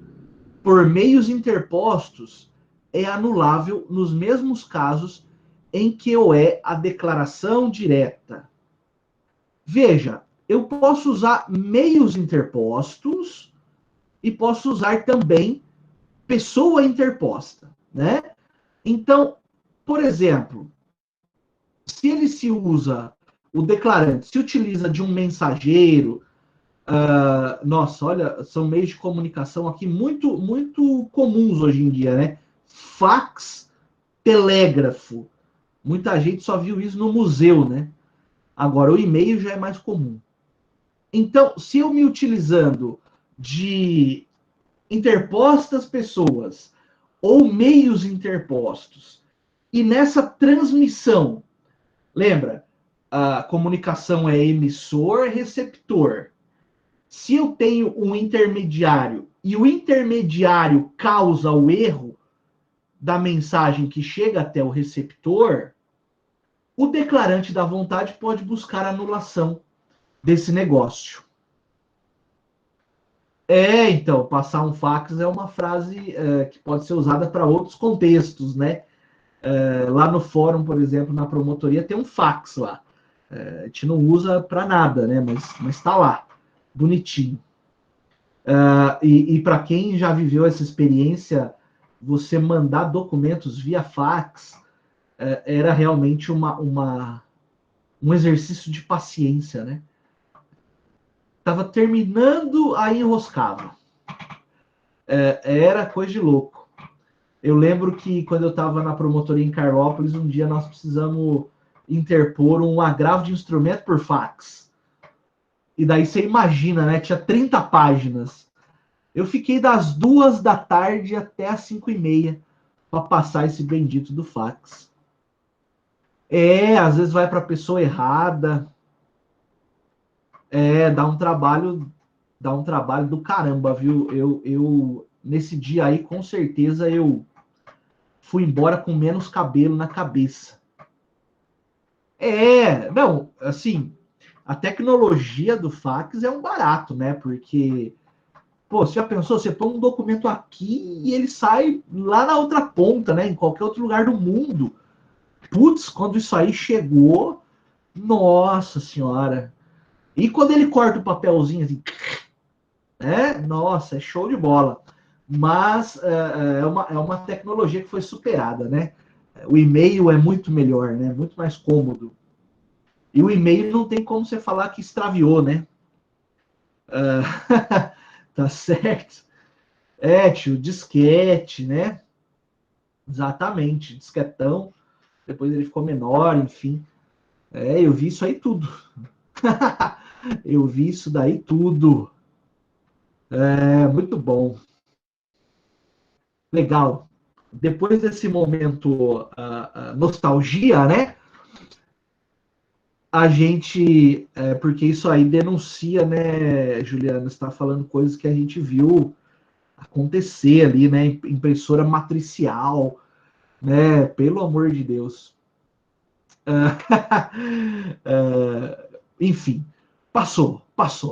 Speaker 1: por meios interpostos é anulável nos mesmos casos em que o é a declaração direta. Veja, eu posso usar meios interpostos e posso usar também pessoa interposta, né? Então, por exemplo, se ele se usa, o declarante se utiliza de um mensageiro, nossa, olha, são meios de comunicação aqui muito, muito comuns hoje em dia, né? Fax, telégrafo. Muita gente só viu isso no museu, né? Agora, o e-mail já é mais comum. Então, se eu me utilizando de interpostas pessoas ou meios interpostos. E nessa transmissão, lembra, a comunicação é emissor, receptor. Se eu tenho um intermediário e o intermediário causa o erro da mensagem que chega até o receptor, o declarante da vontade pode buscar anulação desse negócio. Então, passar um fax é uma frase que pode ser usada para outros contextos, né? Lá no fórum, por exemplo, na promotoria, tem um fax lá. A gente não usa para nada, né? Mas está lá, bonitinho. E para quem já viveu essa experiência, você mandar documentos via fax era realmente um exercício de paciência, né? Tava terminando, aí enroscava. Era coisa de louco. Eu lembro que quando eu estava na promotoria em Carlópolis, um dia nós precisamos interpor um agravo de instrumento por fax. E daí você imagina, né? Tinha 30 páginas. Eu fiquei das 2 da tarde até as 5h30 para passar esse bendito do fax. Às vezes vai para a pessoa errada. Dá um trabalho do caramba, viu? Eu nesse dia aí, com certeza, eu fui embora com menos cabelo na cabeça. Não, assim, a tecnologia do fax é um barato, né? Porque, pô, você já pensou, você põe um documento aqui e ele sai lá na outra ponta, né? Em qualquer outro lugar do mundo. Putz, quando isso aí chegou, nossa senhora. E quando ele corta o papelzinho assim, nossa, é show de bola. Mas é uma tecnologia que foi superada, né? O e-mail é muito melhor, né? Muito mais cômodo. E o e-mail não tem como você falar que extraviou, né? Tá certo? Tio, disquete, né? Exatamente, disquetão. Depois ele ficou menor, enfim. Eu vi isso aí tudo. Eu vi isso daí tudo. Muito bom. Legal. Depois desse momento nostalgia, né? A gente, porque isso aí denuncia, né, Juliana, está falando coisas que a gente viu acontecer ali, né, impressora matricial, né, pelo amor de Deus. Enfim, passou,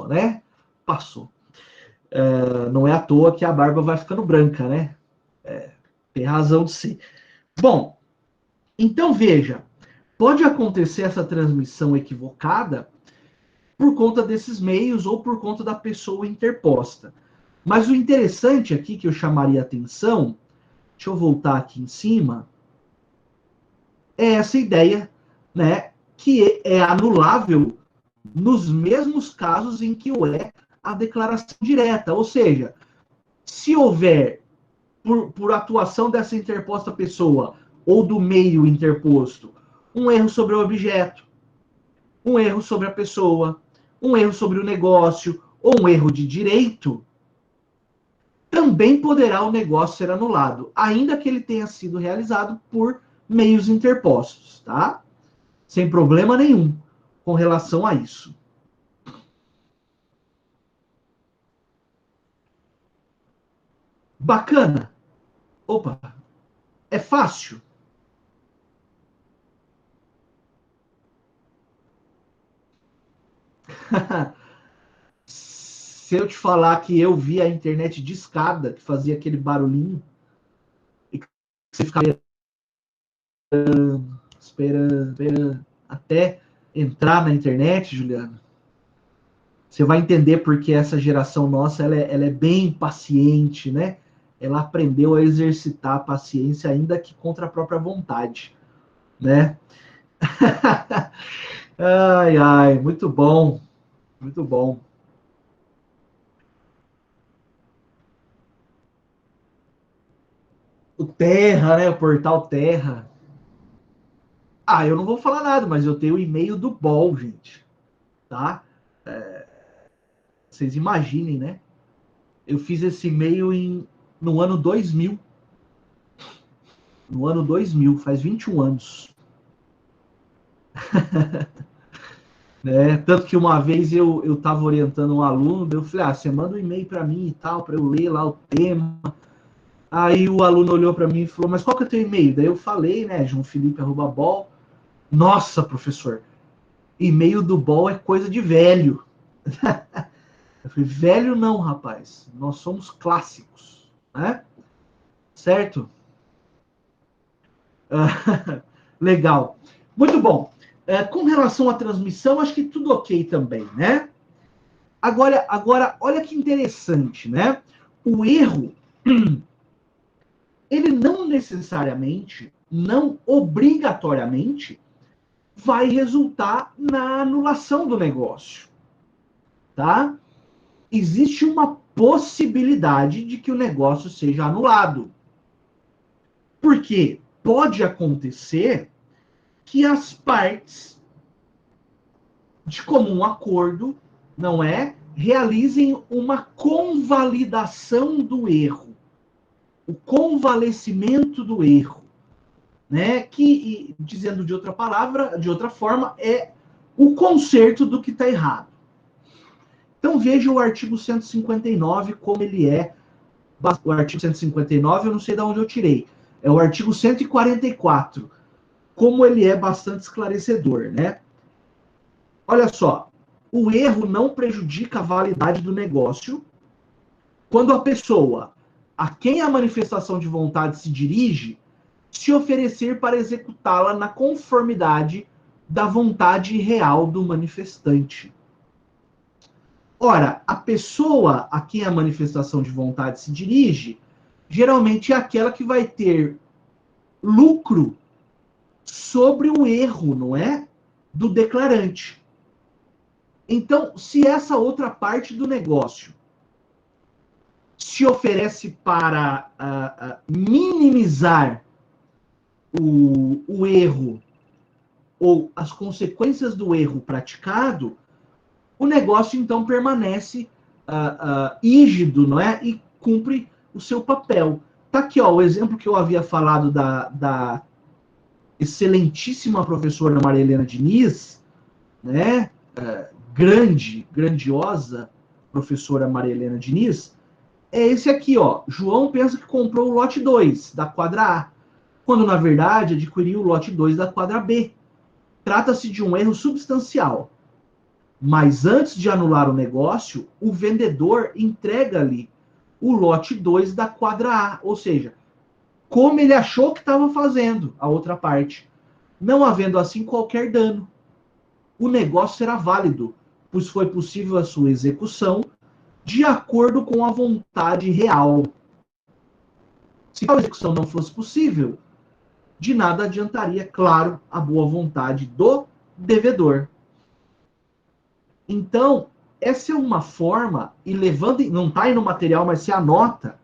Speaker 1: né, passou. Não é à toa que a barba vai ficando branca, né, tem razão de ser. Bom, então veja, pode acontecer essa transmissão equivocada por conta desses meios ou por conta da pessoa interposta. Mas o interessante aqui que eu chamaria atenção, deixa eu voltar aqui em cima, é essa ideia, né, que é anulável nos mesmos casos em que o é a declaração direta. Ou seja, se houver, por atuação dessa interposta pessoa ou do meio interposto, um erro sobre o objeto, um erro sobre a pessoa, um erro sobre o negócio ou um erro de direito, também poderá o negócio ser anulado, ainda que ele tenha sido realizado por meios interpostos, tá? Sem problema nenhum com relação a isso. Bacana. Opa, é fácil. Se eu te falar que eu vi a internet de escada, que fazia aquele barulhinho, e que você ficava esperando, até entrar na internet, Juliano, você vai entender porque essa geração nossa ela é bem paciente, né? Ela aprendeu a exercitar a paciência, ainda que contra a própria vontade, né? Ai, ai, muito bom, muito bom. O Terra, né? O portal Terra. Eu não vou falar nada, mas eu tenho o e-mail do BOL, gente, tá? Vocês imaginem, né? Eu fiz esse e-mail no ano 2000. no ano 2000, faz 21 anos. Né? Tanto que uma vez eu estava orientando um aluno, eu falei, você manda um e-mail para mim e tal, para eu ler lá o tema. Aí o aluno olhou para mim e falou, mas qual que é o teu e-mail? Daí eu falei, né, joãofelipe@bol. Nossa, professor, e-mail do Bol é coisa de velho. Eu falei, velho não, rapaz, nós somos clássicos, né? Certo? Legal. Muito bom. Com relação à transmissão, acho que tudo ok também, né? Agora, olha que interessante, né? O erro, ele não necessariamente, não obrigatoriamente, vai resultar na anulação do negócio, tá? Existe uma possibilidade de que o negócio seja anulado. Porque pode acontecer que as partes, de comum acordo, não é, realizem uma convalidação do erro, o convalescimento do erro, né? Que, dizendo de outra palavra, de outra forma, é o conserto do que está errado. Então veja o artigo 159 como ele é. O artigo 159 eu não sei de onde eu tirei. É o artigo 144. Como ele é bastante esclarecedor, né? Olha só, o erro não prejudica a validade do negócio quando a pessoa a quem a manifestação de vontade se dirige se oferecer para executá-la na conformidade da vontade real do manifestante. Ora, a pessoa a quem a manifestação de vontade se dirige, geralmente é aquela que vai ter lucro sobre o erro, não é? Do declarante. Então, se essa outra parte do negócio se oferece para minimizar o erro ou as consequências do erro praticado, o negócio então permanece rígido, não é? E cumpre o seu papel. Tá aqui, ó, o exemplo que eu havia falado da excelentíssima professora Maria Helena Diniz, né? Grandiosa professora Maria Helena Diniz, é esse aqui, ó. João pensa que comprou o lote 2 da quadra A, quando na verdade adquiriu o lote 2 da quadra B. Trata-se de um erro substancial. Mas antes de anular o negócio, o vendedor entrega-lhe o lote 2 da quadra A, ou seja, como ele achou que estava fazendo a outra parte, não havendo assim qualquer dano. O negócio será válido, pois foi possível a sua execução de acordo com a vontade real. Se a execução não fosse possível, de nada adiantaria, claro, a boa vontade do devedor. Então, essa é uma forma, e levando, não está aí no material, mas se anota,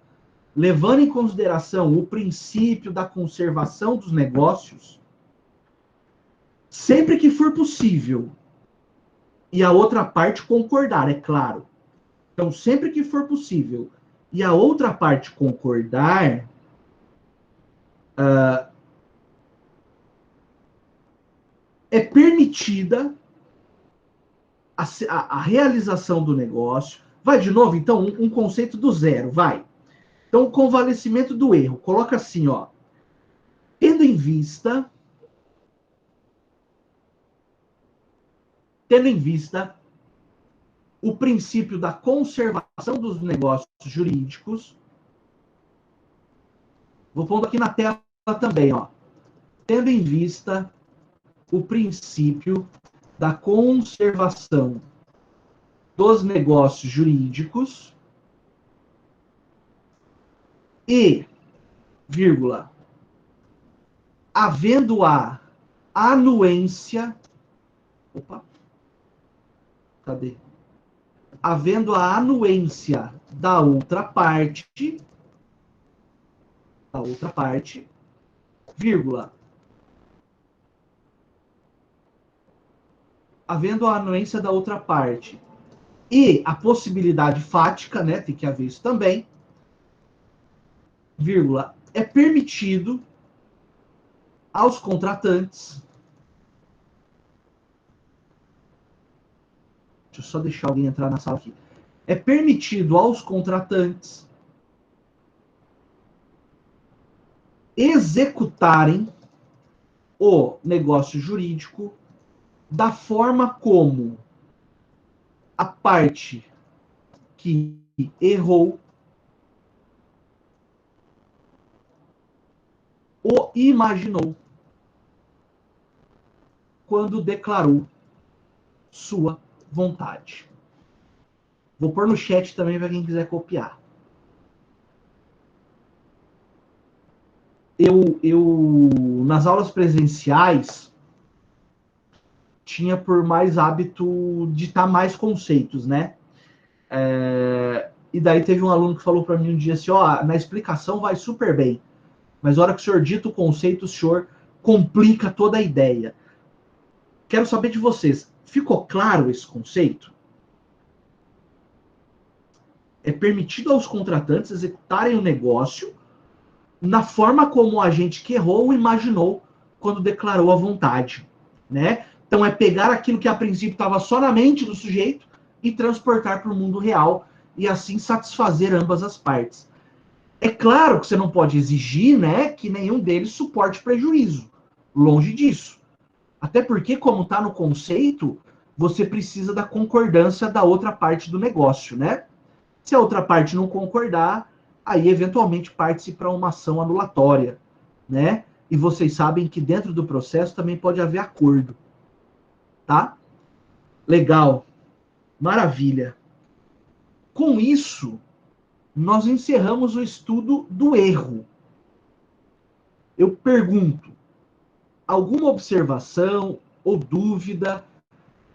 Speaker 1: levando em consideração o princípio da conservação dos negócios, sempre que for possível, e a outra parte concordar, é claro. Então, sempre que for possível, e a outra parte concordar, é permitida a realização do negócio. Vai de novo, então, um conceito do zero, vai. Então, o convalescimento do erro. Coloca assim, ó. Tendo em vista o princípio da conservação dos negócios jurídicos. Vou pondo aqui na tela também, ó. Tendo em vista o princípio da conservação dos negócios jurídicos e, vírgula, havendo a anuência, opa, cadê? Havendo a anuência da outra parte, vírgula, havendo a anuência da outra parte e a possibilidade fática, né, tem que haver isso também, vírgula, é permitido aos contratantes. Deixa eu só deixar alguém entrar na sala aqui. É permitido aos contratantes executarem o negócio jurídico da forma como a parte que errou o imaginou quando declarou sua vontade. Vou pôr no chat também para quem quiser copiar. Eu nas aulas presenciais tinha por mais hábito ditar mais conceitos, né? E daí teve um aluno que falou para mim um dia assim, ó, na explicação vai super bem, mas na hora que o senhor dita o conceito, o senhor complica toda a ideia. Quero saber de vocês, ficou claro esse conceito? É permitido aos contratantes executarem o negócio na forma como o agente que errou imaginou quando declarou a vontade, né? Então é pegar aquilo que a princípio estava só na mente do sujeito e transportar para o mundo real e assim satisfazer ambas as partes. É claro que você não pode exigir, né, que nenhum deles suporte prejuízo. Longe disso. Até porque, como está no conceito, você precisa da concordância da outra parte do negócio, né? Se a outra parte não concordar, aí eventualmente parte-se para uma ação anulatória, né? E vocês sabem que dentro do processo também pode haver acordo, tá? Legal, maravilha. Com isso, nós encerramos o estudo do erro. Eu pergunto, alguma observação ou dúvida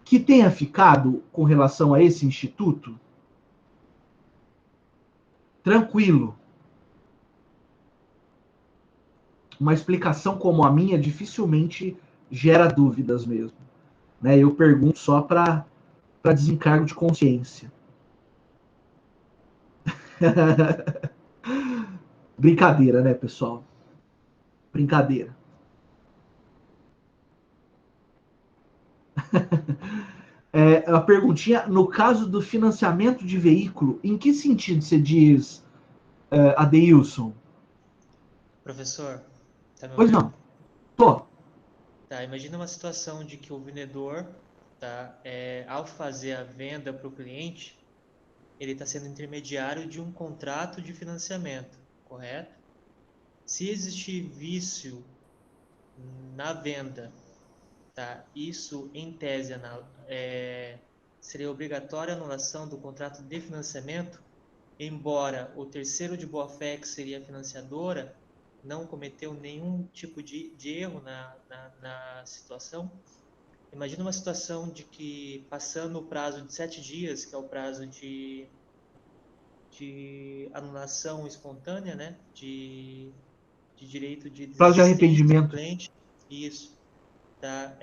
Speaker 1: que tenha ficado com relação a esse instituto? Tranquilo. Uma explicação como a minha dificilmente gera dúvidas mesmo. Né? Eu pergunto só para desencargo de consciência. Brincadeira, né, pessoal? Brincadeira. A perguntinha, no caso do financiamento de veículo, em que sentido você diz, Adeilson?
Speaker 2: Professor, tá me
Speaker 1: Pois
Speaker 2: ouvindo?
Speaker 1: não. Tô.
Speaker 2: Tá, imagina uma situação de que o vendedor, tá, ao fazer a venda para o cliente, ele está sendo intermediário de um contrato de financiamento, correto? Se existir vício na venda, tá, isso em tese seria obrigatória a anulação do contrato de financiamento, embora o terceiro de boa-fé, que seria a financiadora, não cometeu nenhum tipo de erro na situação. Imagina uma situação de que, passando o prazo de 7 dias, que é o prazo de anulação espontânea, né? De direito de
Speaker 1: Prazo de
Speaker 2: desistência do
Speaker 1: arrependimento.
Speaker 2: cliente, isso, tá?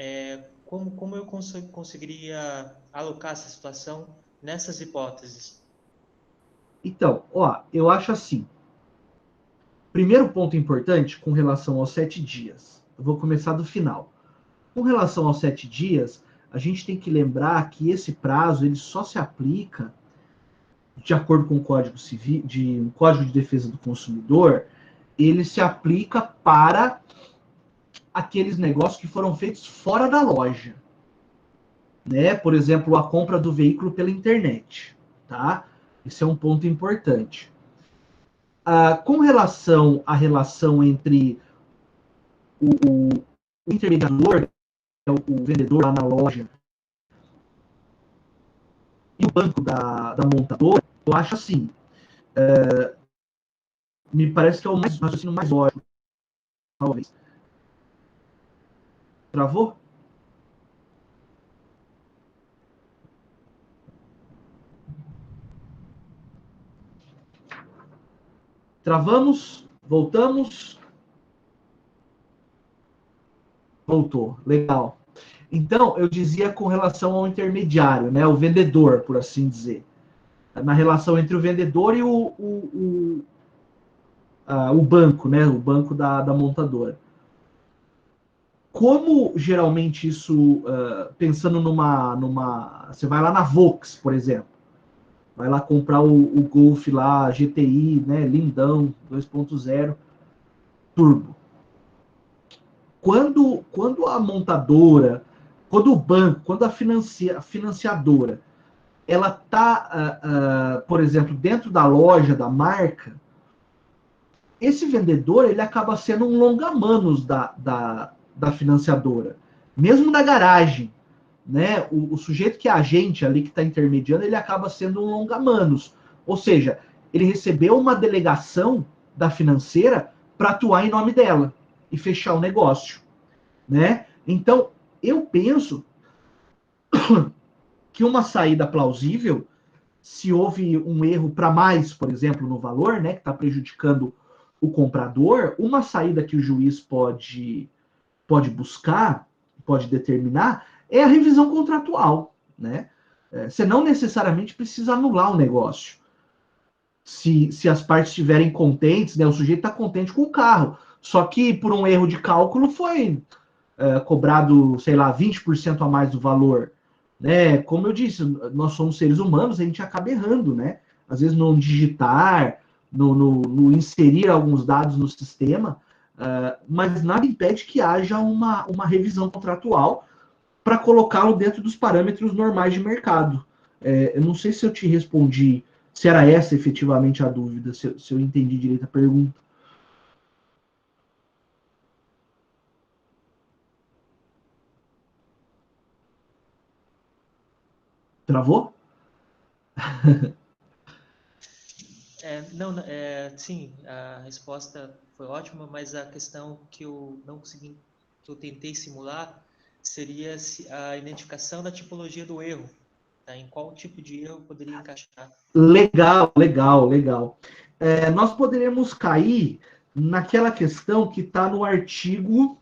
Speaker 2: Como eu conseguiria alocar essa situação nessas hipóteses?
Speaker 1: Então, ó, eu acho assim. Primeiro ponto importante com relação aos 7 dias. Eu vou começar do final. Com relação aos 7 dias, a gente tem que lembrar que esse prazo ele só se aplica de acordo com o Código Civil, um Código de Defesa do Consumidor, ele se aplica para aqueles negócios que foram feitos fora da loja, né? Por exemplo, a compra do veículo pela internet, tá? Esse é um ponto importante. Com relação à relação entre o intermediador, que é o vendedor lá na loja, e o banco da montadora, eu acho assim, me parece que é o raciocínio mais lógico, talvez. Travou? Travamos? Voltamos? Voltou. Legal. Então, eu dizia com relação ao intermediário, né, o vendedor, por assim dizer. Na relação entre o vendedor e o banco, né, o banco da montadora. Como geralmente isso, pensando você vai lá na Volks, por exemplo, vai lá comprar o Golf lá, GTI, né, lindão, 2.0, turbo. Quando a montadora, quando o banco, quando a financiadora, ela está, por exemplo, dentro da loja da marca, esse vendedor ele acaba sendo um longa-manos da financiadora, mesmo da garagem, né? O sujeito que é agente ali que está intermediando, ele acaba sendo um longa-manos, ou seja, ele recebeu uma delegação da financeira para atuar em nome dela e fechar o negócio, né? Então, eu penso que uma saída plausível, se houve um erro para mais, por exemplo, no valor, né, que está prejudicando o comprador, uma saída que o juiz pode buscar, pode determinar, é a revisão contratual, né? Você não necessariamente precisa anular o negócio. Se as partes estiverem contentes, né, o sujeito está contente com o carro, só que por um erro de cálculo foi cobrado, sei lá, 20% a mais do valor. Né? Como eu disse, nós somos seres humanos, a gente acaba errando, né? Às vezes no digitar, no inserir alguns dados no sistema, mas nada impede que haja uma revisão contratual para colocá-lo dentro dos parâmetros normais de mercado. Eu não sei se eu te respondi, se era essa efetivamente a dúvida, se eu entendi direito a pergunta. Travou?
Speaker 2: Não, sim, a resposta foi ótima, mas a questão que eu não consegui, que eu tentei simular, seria a identificação da tipologia do erro, tá? Em qual tipo de erro poderia encaixar.
Speaker 1: Legal, legal, legal. Nós poderemos cair naquela questão que está no artigo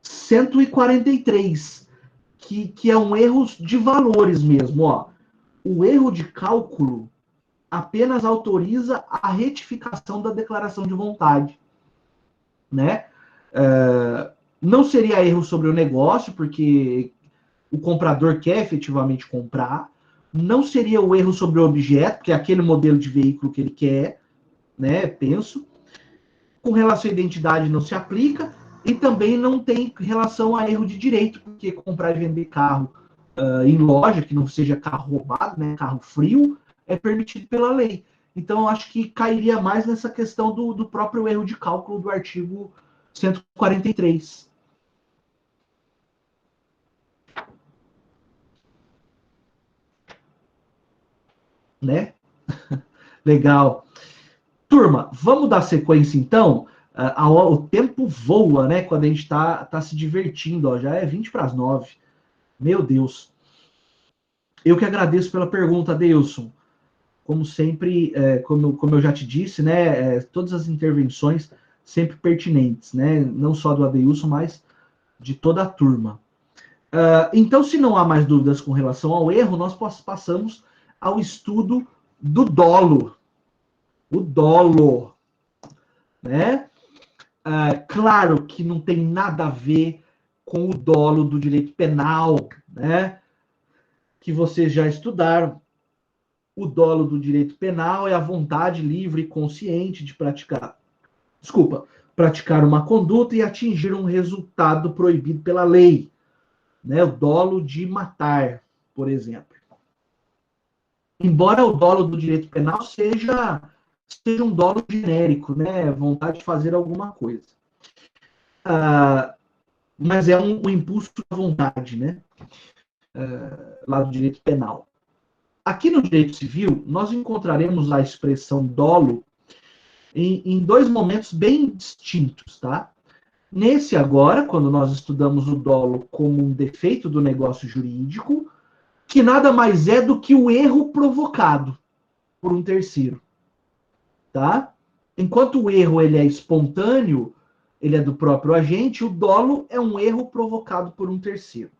Speaker 1: 143, que é um erro de valores mesmo. Ó. O erro de cálculo apenas autoriza a retificação da declaração de vontade. Né? Não seria erro sobre o negócio, porque o comprador quer efetivamente comprar. Não seria o erro sobre o objeto, que é aquele modelo de veículo que ele quer, né? Penso. Com relação à identidade não se aplica e também não tem relação a erro de direito, porque comprar e vender carro em loja, que não seja carro roubado, né? Carro frio, é permitido pela lei. Então, eu acho que cairia mais nessa questão do próprio erro de cálculo do artigo 143. Né? Legal. Turma, vamos dar sequência então? O tempo voa, né? Quando a gente tá se divertindo, ó, já é 20 para as 9. Meu Deus. Eu que agradeço pela pergunta, Deilson. Como sempre, como eu já te disse, né? Todas as intervenções sempre pertinentes, né? Não só do Adeilson, mas de toda a turma. Então, se não há mais dúvidas com relação ao erro, nós passamos ao estudo do dolo. O dolo, né? Claro que não tem nada a ver com o dolo do direito penal, né? Que vocês já estudaram. O dolo do direito penal é a vontade livre e consciente de praticar uma conduta e atingir um resultado proibido pela lei, né? O dolo de matar, por exemplo. Embora o dolo do direito penal seja um dolo genérico, né? Vontade de fazer alguma coisa. Mas é um impulso da vontade, né? Lá do direito penal. Aqui no direito civil, nós encontraremos a expressão dolo em dois momentos bem distintos, tá? Nesse agora, quando nós estudamos o dolo como um defeito do negócio jurídico, que nada mais é do que o erro provocado por um terceiro, tá? Enquanto o erro ele é espontâneo, ele é do próprio agente, o dolo é um erro provocado por um terceiro.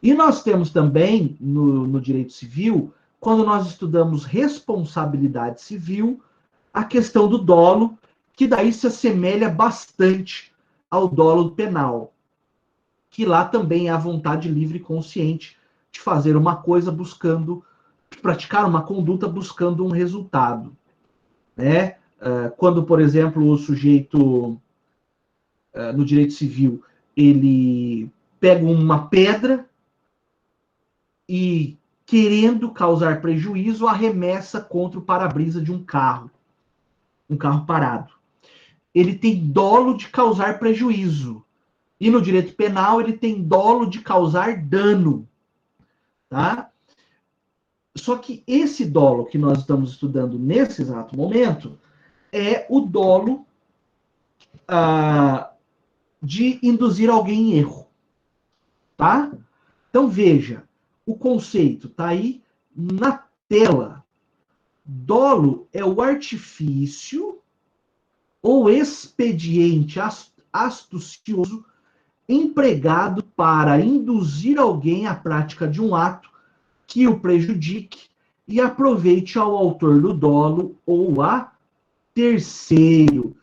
Speaker 1: E nós temos também, no direito civil, quando nós estudamos responsabilidade civil, a questão do dolo, que daí se assemelha bastante ao dolo penal, que lá também é a vontade livre e consciente de fazer uma coisa buscando, de praticar uma conduta buscando um resultado, né? Quando, por exemplo, o sujeito no direito civil, ele pega uma pedra e, querendo causar prejuízo, arremessa contra o para-brisa de um carro parado. Ele tem dolo de causar prejuízo. E no direito penal, ele tem dolo de causar dano. Tá? Só que esse dolo que nós estamos estudando nesse exato momento é o dolo de induzir alguém em erro. Tá? Então, veja, o conceito está aí na tela. Dolo é o artifício ou expediente astucioso empregado para induzir alguém à prática de um ato que o prejudique e aproveite ao autor do dolo ou a terceiro.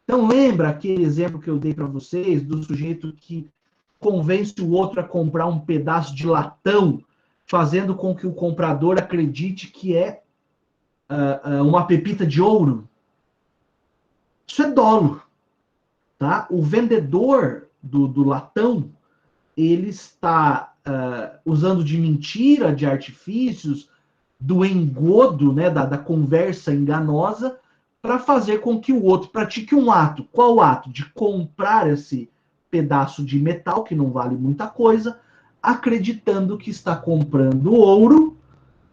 Speaker 1: Então, lembra aquele exemplo que eu dei para vocês do sujeito que convence o outro a comprar um pedaço de latão, fazendo com que o comprador acredite que é uma pepita de ouro? Isso é dolo. Tá? O vendedor do latão, ele está usando de mentira, de artifícios, do engodo, né, da conversa enganosa, para fazer com que o outro pratique um ato. Qual ato? De comprar esse pedaço de metal, que não vale muita coisa, acreditando que está comprando ouro.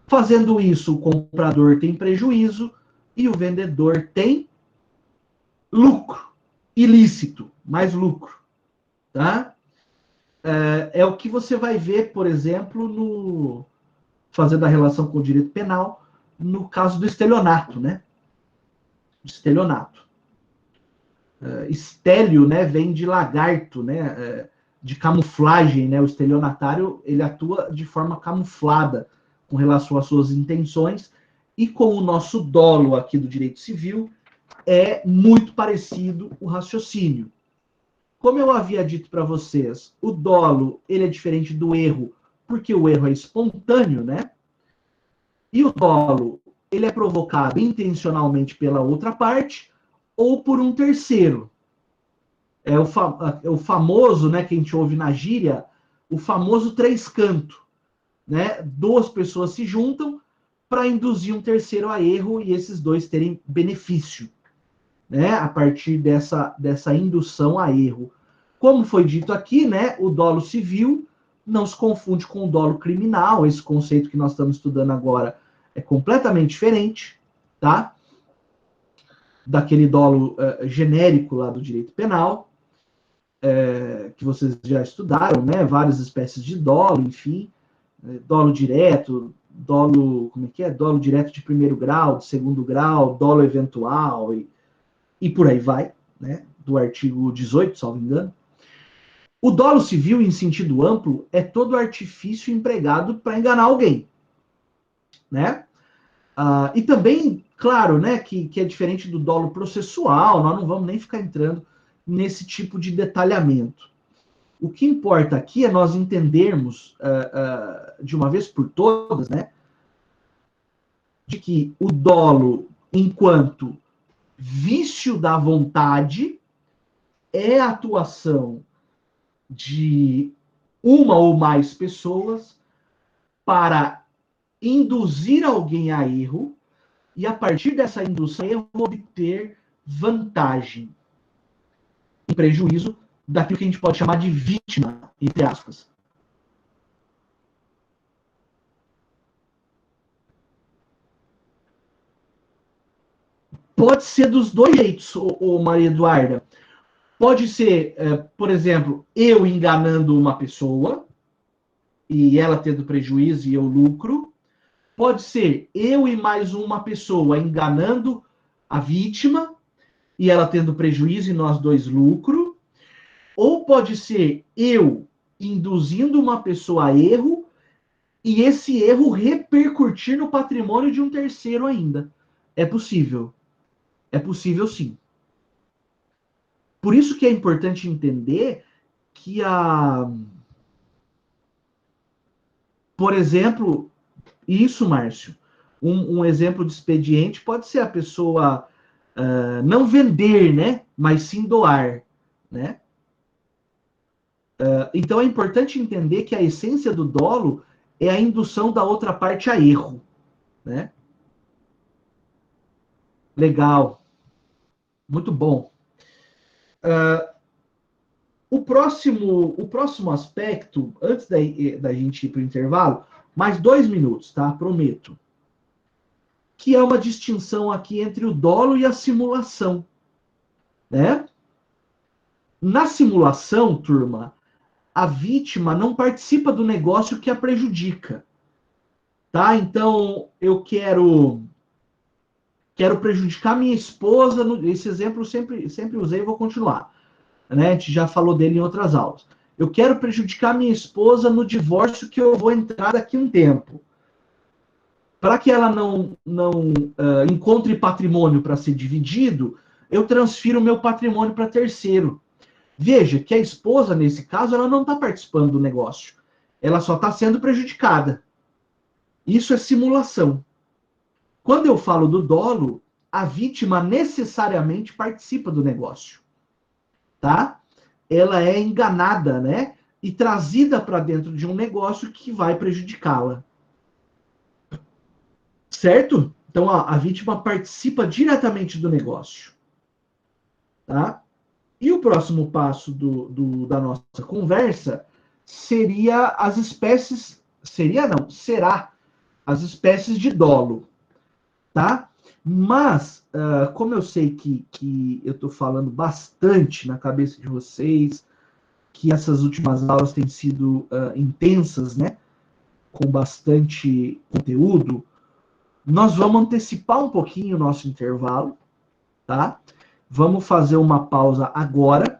Speaker 1: Fazendo isso, o comprador tem prejuízo e o vendedor tem lucro. Ilícito, mas lucro. Tá? É o que você vai ver, por exemplo, fazendo a relação com o direito penal, no caso do estelionato, né? Estelionato. Estélio, né, vem de lagarto, né, de camuflagem, né? O estelionatário, ele atua de forma camuflada com relação às suas intenções, e com o nosso dolo aqui do direito civil, é muito parecido o raciocínio. Como eu havia dito para vocês, o dolo, ele é diferente do erro, porque o erro é espontâneo, né? E o dolo, ele é provocado intencionalmente pela outra parte ou por um terceiro. É o famoso, né, que a gente ouve na gíria, o famoso três canto, né? Duas pessoas se juntam para induzir um terceiro a erro e esses dois terem benefício, né? A partir dessa indução a erro. Como foi dito aqui, né, o dolo civil não se confunde com o dolo criminal. Esse conceito que nós estamos estudando agora é completamente diferente, tá? Daquele dolo genérico lá do direito penal, que vocês já estudaram, né? Várias espécies de dolo, enfim, dolo direto, dolo, como é que é? Dolo direto de primeiro grau, de segundo grau, dolo eventual e por aí vai, né? Do artigo 18, salvo engano. O dolo civil, em sentido amplo, é todo artifício empregado para enganar alguém, né? E também, claro, né, que é diferente do dolo processual, nós não vamos nem ficar entrando nesse tipo de detalhamento. O que importa aqui é nós entendermos, de uma vez por todas, né, de que o dolo, enquanto vício da vontade, é a atuação de uma ou mais pessoas para induzir alguém a erro e, a partir dessa indução a erro, obter vantagem e prejuízo daquilo que a gente pode chamar de vítima, entre aspas. Pode ser dos dois jeitos, Maria Eduarda. Pode ser, por exemplo, eu enganando uma pessoa e ela tendo prejuízo e eu lucro. Pode ser eu e mais uma pessoa enganando a vítima e ela tendo prejuízo e nós dois lucro. Ou pode ser eu induzindo uma pessoa a erro e esse erro repercutir no patrimônio de um terceiro ainda. É possível. É possível, sim. Por isso que é importante entender que por exemplo, isso, Márcio, um exemplo de expediente pode ser a pessoa não vender, né? Mas sim doar, né? Então é importante entender que a essência do dolo é a indução da outra parte a erro, né? Legal, muito bom. O próximo aspecto, antes da gente ir para o intervalo, mais 2 minutos, tá? Prometo. Que é uma distinção aqui entre o dolo e a simulação, né? Na simulação, turma, a vítima não participa do negócio que a prejudica, tá? Então, eu quero prejudicar minha esposa, esse exemplo eu sempre usei e vou continuar, né? A gente já falou dele em outras aulas. Eu quero prejudicar minha esposa no divórcio que eu vou entrar daqui a um tempo. Para que ela não encontre patrimônio para ser dividido, eu transfiro o meu patrimônio para terceiro. Veja que a esposa, nesse caso, ela não está participando do negócio. Ela só está sendo prejudicada. Isso é simulação. Quando eu falo do dolo, a vítima necessariamente participa do negócio, tá? Ela é enganada, né? E trazida para dentro de um negócio que vai prejudicá-la. Certo? Então, a vítima participa diretamente do negócio, tá? E o próximo passo da nossa conversa seria as espécies, seria não, será as espécies de dolo, tá? Mas, como eu sei que eu estou falando bastante na cabeça de vocês, que essas últimas aulas têm sido intensas, né? Com bastante conteúdo, nós vamos antecipar um pouquinho o nosso intervalo, tá? Vamos fazer uma pausa agora